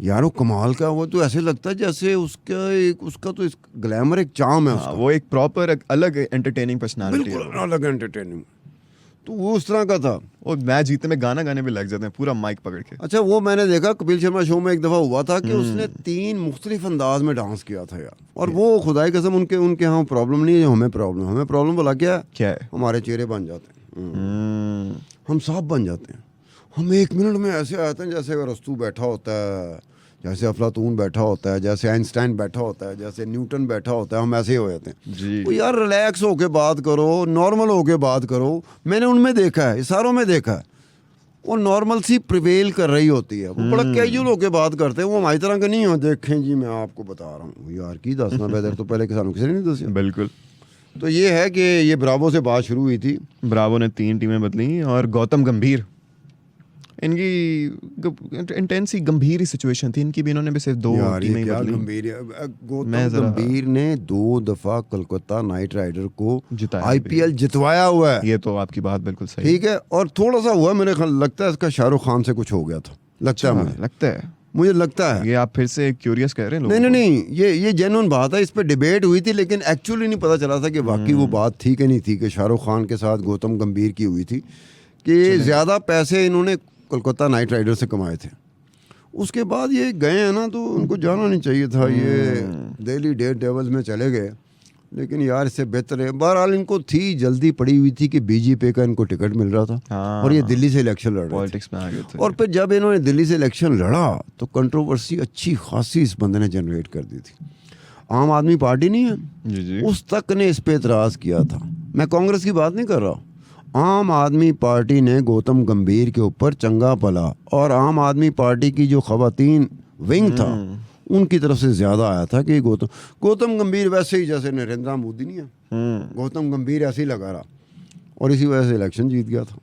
[SPEAKER 2] यार वो कमाल का, वो तो ऐसे लगता है जैसे उसका तो ग्लैमर एक चार्म है उसका।
[SPEAKER 1] वो एक प्रॉपर अलग एंटरटेनिंग पर्सनालिटी है,
[SPEAKER 2] बिल्कुल अलग एंटरटेनिंग। तो वो उस तरह का था।
[SPEAKER 1] और मैच जीतने में गाना गाने भी लग जाते हैं पूरा माइक पकड़ के।
[SPEAKER 2] अच्छा वो मैंने देखा कपिल शर्मा शो में एक दफ़ा हुआ था कि उसने 3 मुख्तलिफ अंदाज में डांस किया था यार। और वो खुदाई कसम उनके यहाँ प्रॉब्लम नहीं है, हमें प्रॉब्लम बोला क्या है, हमारे चेहरे बन जाते हैं, हम साफ बन जाते हैं। हम 1 मिनट में ऐसे आते हैं जैसे अरस्तू बैठा होता है, जैसे अफलातून बैठा होता है, जैसे आइंस्टाइन बैठा होता है, जैसे न्यूटन बैठा होता है, हम ऐसे ही हो जाते हैं जी। तो यार रिलैक्स होके बात करो, नॉर्मल होके बात करो। मैंने उनमें देखा है, इशारों में देखा है, वो नॉर्मल सी प्रिवेल कर रही होती है, वो बड़ा कैजुअल होके बात करते हैं। वो हमारी तरह के नहीं हो, देखें जी मैं आपको बता रहा हूँ यार की दसना बेहतर तो पहले किसानों किसी ने नहीं दसिया।
[SPEAKER 1] बिल्कुल।
[SPEAKER 2] तो ये है कि ये ब्रावो से बात शुरू हुई थी।
[SPEAKER 1] ब्रावो ने 3 टीमें बदली और गौतम गंभीर, इनकी इंटेंस ही गंभीर सिचुएशन थी, इनकी भी इन्होंने भी सिर्फ 2 टीमें बदली।
[SPEAKER 2] गौतम गंभीर ने 2 दफा कोलकाता नाइट राइडर को IPL जितवाया हुआ है।
[SPEAKER 1] ये तो आपकी बात बिल्कुल सही।
[SPEAKER 2] ठीक है, और थोड़ा सा हुआ मेरे ख्याल लगता है इसका शाहरुख खान से कुछ हो गया था, मुझे लगता है।
[SPEAKER 1] ये आप फिर से क्यूरियस कह रहे हैं?
[SPEAKER 2] नहीं, ये जेन्युइन बात है, इस पे डिबेट हुई थी, लेकिन एक्चुअली नहीं पता चला था कि वाकई वो बात थी कि नहीं थी कि शाहरुख खान के साथ गौतम गंभीर की हुई थी कि ज़्यादा पैसे इन्होंने कोलकाता नाइट राइडर से कमाए थे। उसके बाद ये गए हैं ना, तो उनको जाना नहीं चाहिए था, ये दिल्ली डेयर डेविल्स में चले गए। लेकिन यार इससे बेहतर है, बहरहाल इनको थी, जल्दी पड़ी हुई थी कि बीजेपी का इनको टिकट मिल रहा था और ये दिल्ली से इलेक्शन लड़ रहे थे। और फिर जब इन्होंने दिल्ली से इलेक्शन लड़ा तो कंट्रोवर्सी अच्छी खासी इस बंदे ने जनरेट कर दी थी। आम आदमी पार्टी नहीं है जी। उस तक ने इस पे एतराज़ किया था। मैं कांग्रेस की बात नहीं कर रहा, आम आदमी पार्टी ने गौतम गंभीर के ऊपर चंगा पला, और आम आदमी पार्टी की जो खवातीन विंग था उनकी तरफ से ज़्यादा आया था कि गौतम गंभीर वैसे ही जैसे नरेंद्र मोदी नहीं है, गौतम गंभीर ऐसे ही लगा रहा और इसी वजह से इलेक्शन जीत गया था।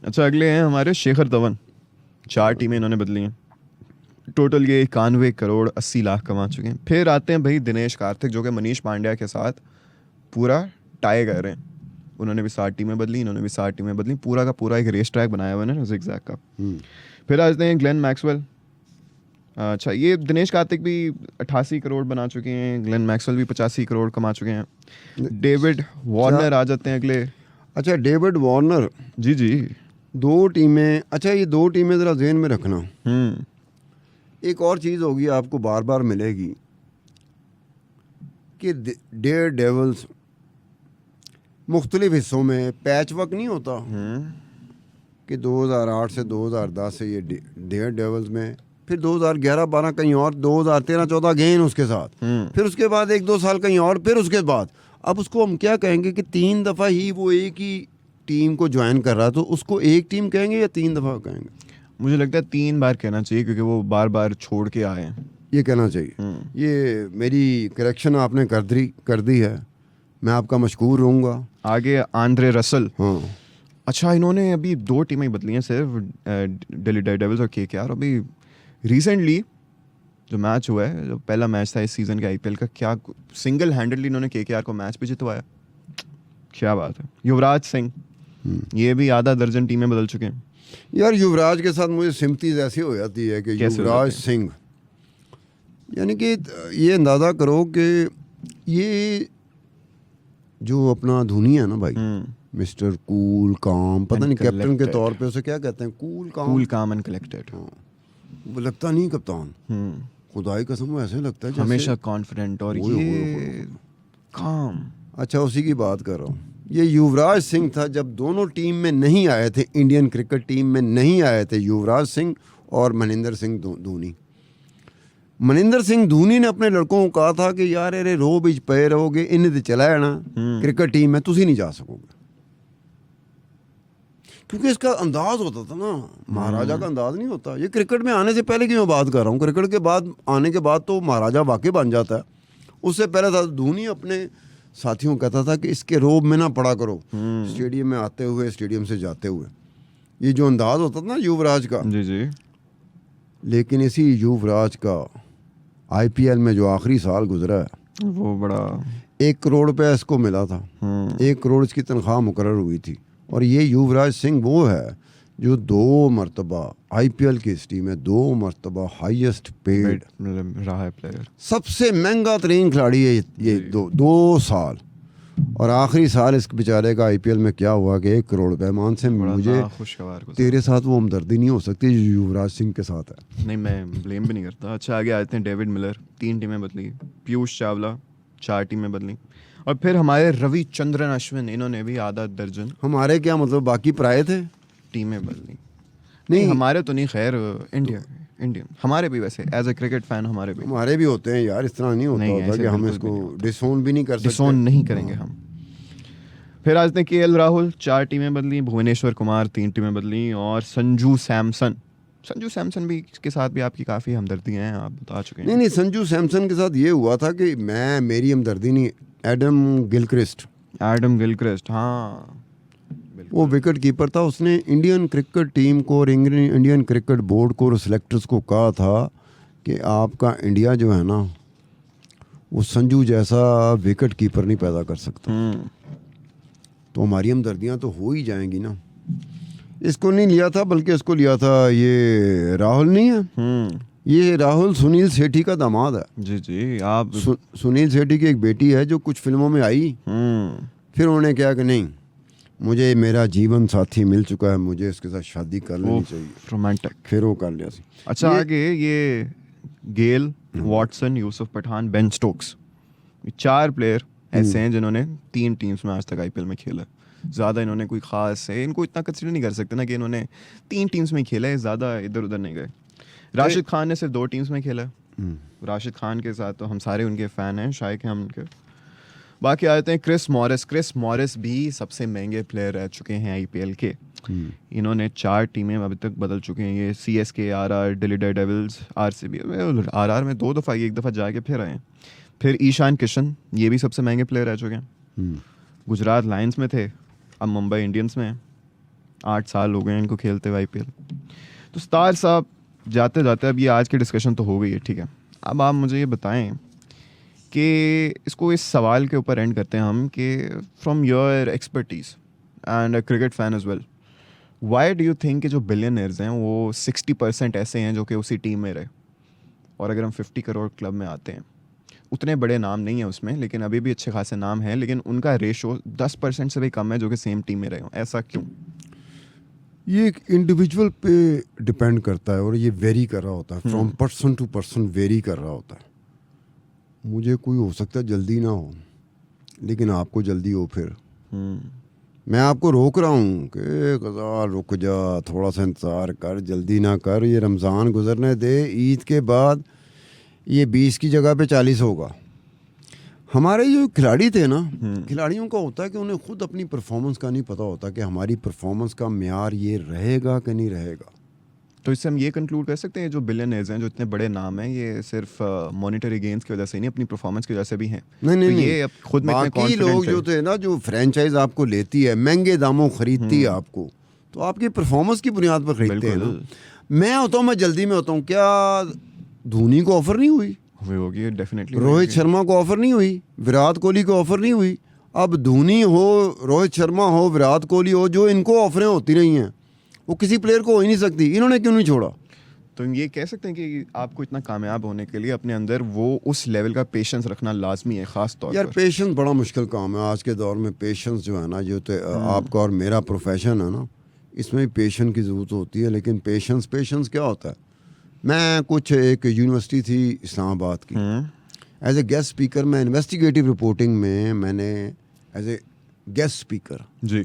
[SPEAKER 1] अच्छा, अगले हैं हमारे शेखर धवन 4 टीमें इन्होंने बदली हैं। टोटल ये 91 करोड़ 80 लाख कमा चुके हैं। फिर आते हैं भाई दिनेश कार्तिक, जो कि मनीष पांड्या के साथ पूरा टाई कर रहे हैं। उन्होंने भी 7 टीमें बदली, इन्होंने भी 7 टीमें बदली। पूरा का पूरा एक रेस ट्रैक बनाया हुआ है ना जिगजैग का। फिर आते हैं ग्लेन मैक्सवेल। अच्छा, ये दिनेश कार्तिक भी 88 करोड़ बना चुके हैं, ग्लेन मैक्सवेल भी 85 करोड़ कमा चुके हैं। डेविड वार्नर आ जाते हैं अगले।
[SPEAKER 2] अच्छा, डेविड वार्नर।
[SPEAKER 1] जी जी।
[SPEAKER 2] 2 टीमें। अच्छा, ये 2 टीमें ज़रा ज़हन में रखना। एक और चीज़ होगी आपको बार बार मिलेगी कि डेयर डेवल्स मुख्तलिफ हिस्सों में पैच वर्क नहीं होता कि 2008 से 2010 से ये डेयर डेवल्स में, फिर 2011-12 कहीं और, 2013-14 गेन उसके साथ, फिर उसके बाद 1-2 साल कहीं और, फिर उसके बाद अब उसको हम क्या कहेंगे कि 3 दफ़ा ही वो एक ही टीम को ज्वाइन कर रहा, तो उसको एक टीम कहेंगे या 3 दफ़ा कहेंगे?
[SPEAKER 1] मुझे लगता है 3 बार कहना चाहिए, क्योंकि वो बार बार छोड़ के आए हैं।
[SPEAKER 2] ये कहना चाहिए। ये मेरी करेक्शन आपने कर दी है, मैं आपका मशकूर रहूँगा।
[SPEAKER 1] आगे आंद्रे रसल।
[SPEAKER 2] हाँ,
[SPEAKER 1] अच्छा, इन्होंने अभी 2 टीमें बदली हैं सिर्फ, दिल्ली डेयरडेविल्स और केकेआर। अभी रिसेंटली जो मैच हुआ है, जो पहला मैच था इस सीज़न के आईपीएल का, क्या सिंगल हैंडली इन्होंने केकेआर को मैच भी जितवाया। क्या बात है। युवराज सिंह, ये भी आधा दर्जन टीमें बदल चुके हैं।
[SPEAKER 2] यार युवराज के साथ मुझे सिम्पतीज ऐसी हो जाती है कि युवराज सिंह, यानी कि ये अंदाज़ा करो कि ये जो अपना धोनी है ना भाई, मिस्टर कूल काम, पता नहीं कैप्टन के तौर पे उसे क्या कहते हैं, कूल काम
[SPEAKER 1] एंड कलेक्टेड।
[SPEAKER 2] वो लगता नहीं कप्तान, खुदाई कसम वो ऐसे लगता है
[SPEAKER 1] हमेशा कॉन्फिडेंट और ये काम।
[SPEAKER 2] अच्छा, उसी की बात कर रहा हूँ। ये युवराज सिंह था जब दोनों टीम में नहीं आए थे, इंडियन क्रिकेट टीम में नहीं आए थे युवराज सिंह और मनिंदर सिंह धोनी। मनिंदर सिंह धोनी ने अपने लड़कों को कहा था कि यार अरे रो बीच पे रहोगे, इन्हें तो चला है ना क्रिकेट टीम में, तुसी नहीं जा सकोगे, क्योंकि इसका अंदाज होता था ना, महाराजा का अंदाज नहीं होता। ये क्रिकेट में आने से पहले की मैं बात कर रहा हूँ, क्रिकेट के बाद आने के बाद तो महाराजा वाकई बन जाता है। उससे पहले था धोनी अपने साथियों को कहता था कि इसके रोब में ना पड़ा करो, स्टेडियम में आते हुए, स्टेडियम से जाते हुए, ये जो अंदाज होता था ना युवराज का।
[SPEAKER 1] जी जी।
[SPEAKER 2] लेकिन इसी युवराज का आईपीएल में जो आखिरी साल गुजरा है,
[SPEAKER 1] वो बड़ा
[SPEAKER 2] 1 करोड़ रुपया इसको मिला था। 1 करोड़ इसकी तनख्वाह मुकर्रर हुई थी। और ये युवराज सिंह वो है जो 2 मरतबा आईपीएल की हिस्ट्री में 2 मरतबा हाईएस्ट पेड
[SPEAKER 1] रहा है प्लेयर, सबसे
[SPEAKER 2] महंगा तरीन खिलाड़ी है ये 2 साल। और आखिरी साल इस बेचारे का आईपीएल में क्या हुआ कि 1 करोड़ रुपए मान से मुझे तेरे साथ वो हमदर्दी नहीं हो सकती जो युवराज सिंह के साथ है।
[SPEAKER 1] नहीं, मैं ब्लेम भी नहीं करता। अच्छा, आगे आते हैं डेविड मिलर, 3 टीमें बदली। पीयूष चावला 4 टीमें बदली। और फिर हमारे रविचंद्रन अश्विन, इन्होंने भी आधा दर्जन।
[SPEAKER 2] हमारे क्या मतलब बाकी पराए थे,
[SPEAKER 1] टीमें बदली। नहीं हमारे तो नहीं, खैर इंडियन हमारे भी, वैसे एज ए क्रिकेट फैन हमारे भी
[SPEAKER 2] होते हैं यार, इस तरह नहीं होता कि हम इसको डिसोन भी नहीं कर सकते,
[SPEAKER 1] डिसोन नहीं करेंगे हम। फिर आज ने केएल राहुल 4 टीमें बदली, भुवनेश्वर कुमार 3 टीमें बदली, और संजू सैमसन भी के साथ भी आपकी काफ़ी हमदर्दी हैं, आप बता चुके हैं।
[SPEAKER 2] नहीं, संजू सैमसन के साथ ये हुआ था कि मेरी हमदर्दी नहीं, एडम गिलक्रिस्ट, हाँ, वो विकेट कीपर था। उसने इंडियन क्रिकेट टीम को और इंडियन क्रिकेट बोर्ड को और सिलेक्टर्स को कहा था कि आपका इंडिया जो है ना, वो संजू जैसा विकेट कीपर नहीं पैदा कर सकता। तो हमारी हमदर्दियाँ तो हो ही जाएंगी ना। इसको नहीं लिया था, बल्कि इसको लिया था, ये राहुल नहीं है, ये राहुल सुनील सेठी का दामाद है।
[SPEAKER 1] जी जी। आप
[SPEAKER 2] सुनील सेठी की एक बेटी है जो कुछ फिल्मों में आई, फिर उन्होंने क्या कि नहीं, मुझे मेरा जीवन साथी मिल चुका है, मुझे इसके साथ शादी कर लेनी चाहिए,
[SPEAKER 1] रोमांटिक,
[SPEAKER 2] फिर वो कर लिया।
[SPEAKER 1] अच्छा, आगे ये Gayle, Watson, Yusuf Pathan, Ben Stokes, 4 player ऐसे हैं जिन्होंने 3 टीम्स में आज तक आईपीएल में खेला। ज़्यादा इन्होंने कोई ख़ास है, इनको इतना कंसिडर नहीं कर सकते ना कि इन्होंने 3 टीम्स में खेला है, ज़्यादा इधर उधर नहीं गए। राशिद खान ने सिर्फ 2 टीम्स में खेला है। राशिद खान के साथ तो हम सारे उनके फ़ैन हैं, शायक हैं हम उनके। बाकी आते हैं क्रिस मॉरिस भी सबसे महंगे प्लेयर रह चुके हैं आईपीएल के। इन्होंने 4 टीमें अभी तक बदल चुके हैं। ये CSK, RR, Delhi Daredevils, RCB, RR में 2 दफ़ा, 1 दफ़ा जाके फिर आए। फिर ईशान किशन, ये भी सबसे महंगे प्लेयर रह चुके हैं। गुजरात लायंस में थे, अब मुंबई इंडियंस में 8 साल हो गए इनको खेलते हुए आईपीएल। तो स्टार साहब जाते जाते, अब ये आज की डिस्कशन तो हो गई है, ठीक है, अब आप मुझे ये बताएं कि इसको इस सवाल के ऊपर एंड करते हैं हम कि from your expertise and a cricket fan as well, why do you think कि जो बिलियनर्स हैं वो 60% ऐसे हैं जो कि उसी टीम में रहे, और अगर हम 50 करोड़ क्लब में आते हैं, उतने बड़े नाम नहीं है उसमें, लेकिन अभी भी अच्छे खासे नाम हैं, लेकिन उनका रेशो 10% से भी कम है जो कि सेम टीम में रहे हों, ऐसा क्यों?
[SPEAKER 2] ये एक इंडिविजुअल पे डिपेंड करता है और ये वेरी कर रहा होता है, from person to person vary कर रहा होता है। मुझे कोई हो सकता है जल्दी ना हो, लेकिन आपको जल्दी हो, फिर मैं आपको रोक रहा हूँ कि कज़ा रुक जा, थोड़ा सा इंतज़ार कर, जल्दी ना कर, ये रमज़ान गुजरने दे, ईद के बाद ये 20 की जगह पे 40 होगा। हमारे जो खिलाड़ी थे ना, खिलाड़ियों का होता है कि उन्हें खुद अपनी परफॉर्मेंस का नहीं पता होता कि हमारी परफॉर्मेंस का म्यार ये रहेगा कि नहीं रहेगा।
[SPEAKER 1] तो इससे हम ये कंक्लूड कर सकते हैं जो बिलियनर्स हैं, जो इतने बड़े नाम हैं, ये सिर्फ मॉनेटरी गेन्स की वजह से नहीं, अपनी परफॉर्मेंस की वजह से भी हैं।
[SPEAKER 2] नहीं,
[SPEAKER 1] तो ये अब खुद में इतने
[SPEAKER 2] बाकी लोग जो थे ना, जो फ्रेंचाइज आपको लेती है, महंगे दामों खरीदती है आपको, तो आपकी परफॉर्मेंस की बुनियाद पर खरीदते हैं ना। मैं होता हूँ, मैं जल्दी में होता हूँ। क्या धोनी को ऑफर नहीं हुई?
[SPEAKER 1] होगी डेफिनेटली।
[SPEAKER 2] रोहित शर्मा को ऑफर नहीं हुई, विराट कोहली को ऑफर नहीं हुई। अब धोनी हो, रोहित शर्मा हो, विराट कोहली हो, जो इनको ऑफरें होती रही हैं, वो किसी प्लेयर को हो ही नहीं सकती। इन्होंने क्यों नहीं छोड़ा?
[SPEAKER 1] तो हम ये कह सकते हैं कि आपको इतना कामयाब होने के लिए अपने अंदर वो उस लेवल का पेशेंस रखना लाजमी है, खास तौर पर।
[SPEAKER 2] यार पेशेंस बड़ा मुश्किल काम है आज के दौर में। पेशेंस जो है ना, जो तो आपका और मेरा प्रोफेशन है ना, इसमें पेशेंस की ज़रूरत होती है। लेकिन पेशेंस क्या होता है? मैं कुछ एक यूनिवर्सिटी थी इस्लामाबाद की, एज ए गेस्ट स्पीकर, मैं इन्वेस्टिगेटिव रिपोर्टिंग में, मैंने एज ए गेस्ट स्पीकर
[SPEAKER 1] जी,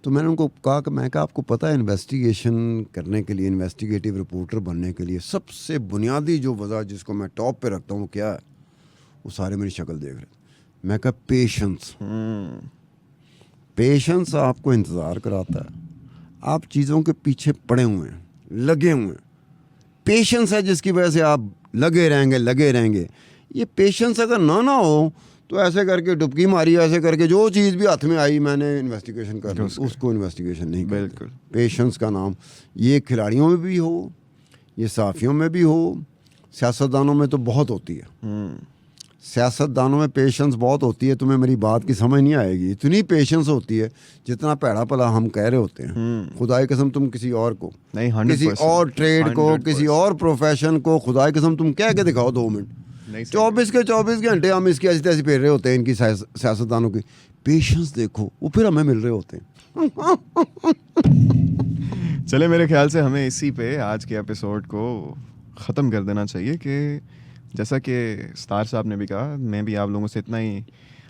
[SPEAKER 2] तो मैंने उनको कहा कि मैं आपको पता है इन्वेस्टिगेशन करने के लिए, इन्वेस्टिगेटिव रिपोर्टर बनने के लिए सबसे बुनियादी जो वजह जिसको मैं टॉप पे रखता हूँ क्या है? वो सारे मेरी शक्ल देख रहे थे। मैं कहा पेशेंस। पेशेंस आपको इंतज़ार कराता है, आप चीज़ों के पीछे पड़े हुए हैं, लगे हुए हैं। पेशेंस है जिसकी वजह से आप लगे रहेंगे। ये पेशेंस अगर ना हो तो ऐसे करके डुबकी मारी, ऐसे करके जो चीज़ भी हाथ में आई मैंने इन्वेस्टिगेशन कर ली, उसको इन्वेस्टिगेशन नहीं करते।
[SPEAKER 1] बिल्कुल।
[SPEAKER 2] पेशेंस का नाम ये खिलाड़ियों में भी हो, ये सहाफ़ियों में भी हो, सियासतदानों में तो बहुत होती है। सियासतदानों में पेशेंस बहुत होती है। तुम्हें मेरी बात की समझ नहीं आएगी। इतनी पेशेंस होती है जितना पैड़ा पला हम कह रहे होते हैं। खुदा की कसम तुम किसी और को
[SPEAKER 1] नहीं,
[SPEAKER 2] किसी और ट्रेड को, किसी और प्रोफेशन को, खुदा की कसम तुम कह के दिखाओ 2 मिनट, 24 घंटे हम इसकी ऐसी तैसी फेर रहे होते हैं, इनकी सियासतदानों की। पेशेंस देखो, वो फिर हमें मिल रहे होते हैं।
[SPEAKER 1] चले, मेरे ख्याल से हमें इसी पे आज के एपिसोड को ख़त्म कर देना चाहिए कि जैसा कि स्टार साहब ने भी कहा, मैं भी आप लोगों से इतना ही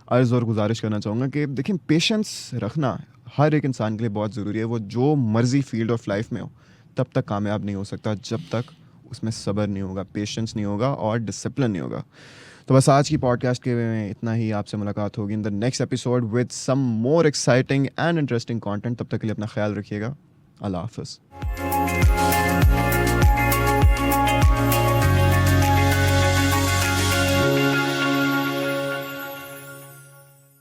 [SPEAKER 1] अर्ज़ और गुजारिश करना चाहूँगा कि देखिए, पेशेंस रखना हर एक इंसान के लिए बहुत ज़रूरी है। वो जो मर्ज़ी फील्ड ऑफ लाइफ में हो, तब तक कामयाब नहीं हो सकता जब तक उसमें सब्र नहीं होगा, पेशेंस नहीं होगा और डिसिप्लिन नहीं होगा। तो बस आज की पॉडकास्ट के में इतना ही। आपसे मुलाकात होगी in the next episode with some more exciting and interesting content. तब तक के लिए अपना ख्याल रखिएगा। अल्लाह हाफ़िज़।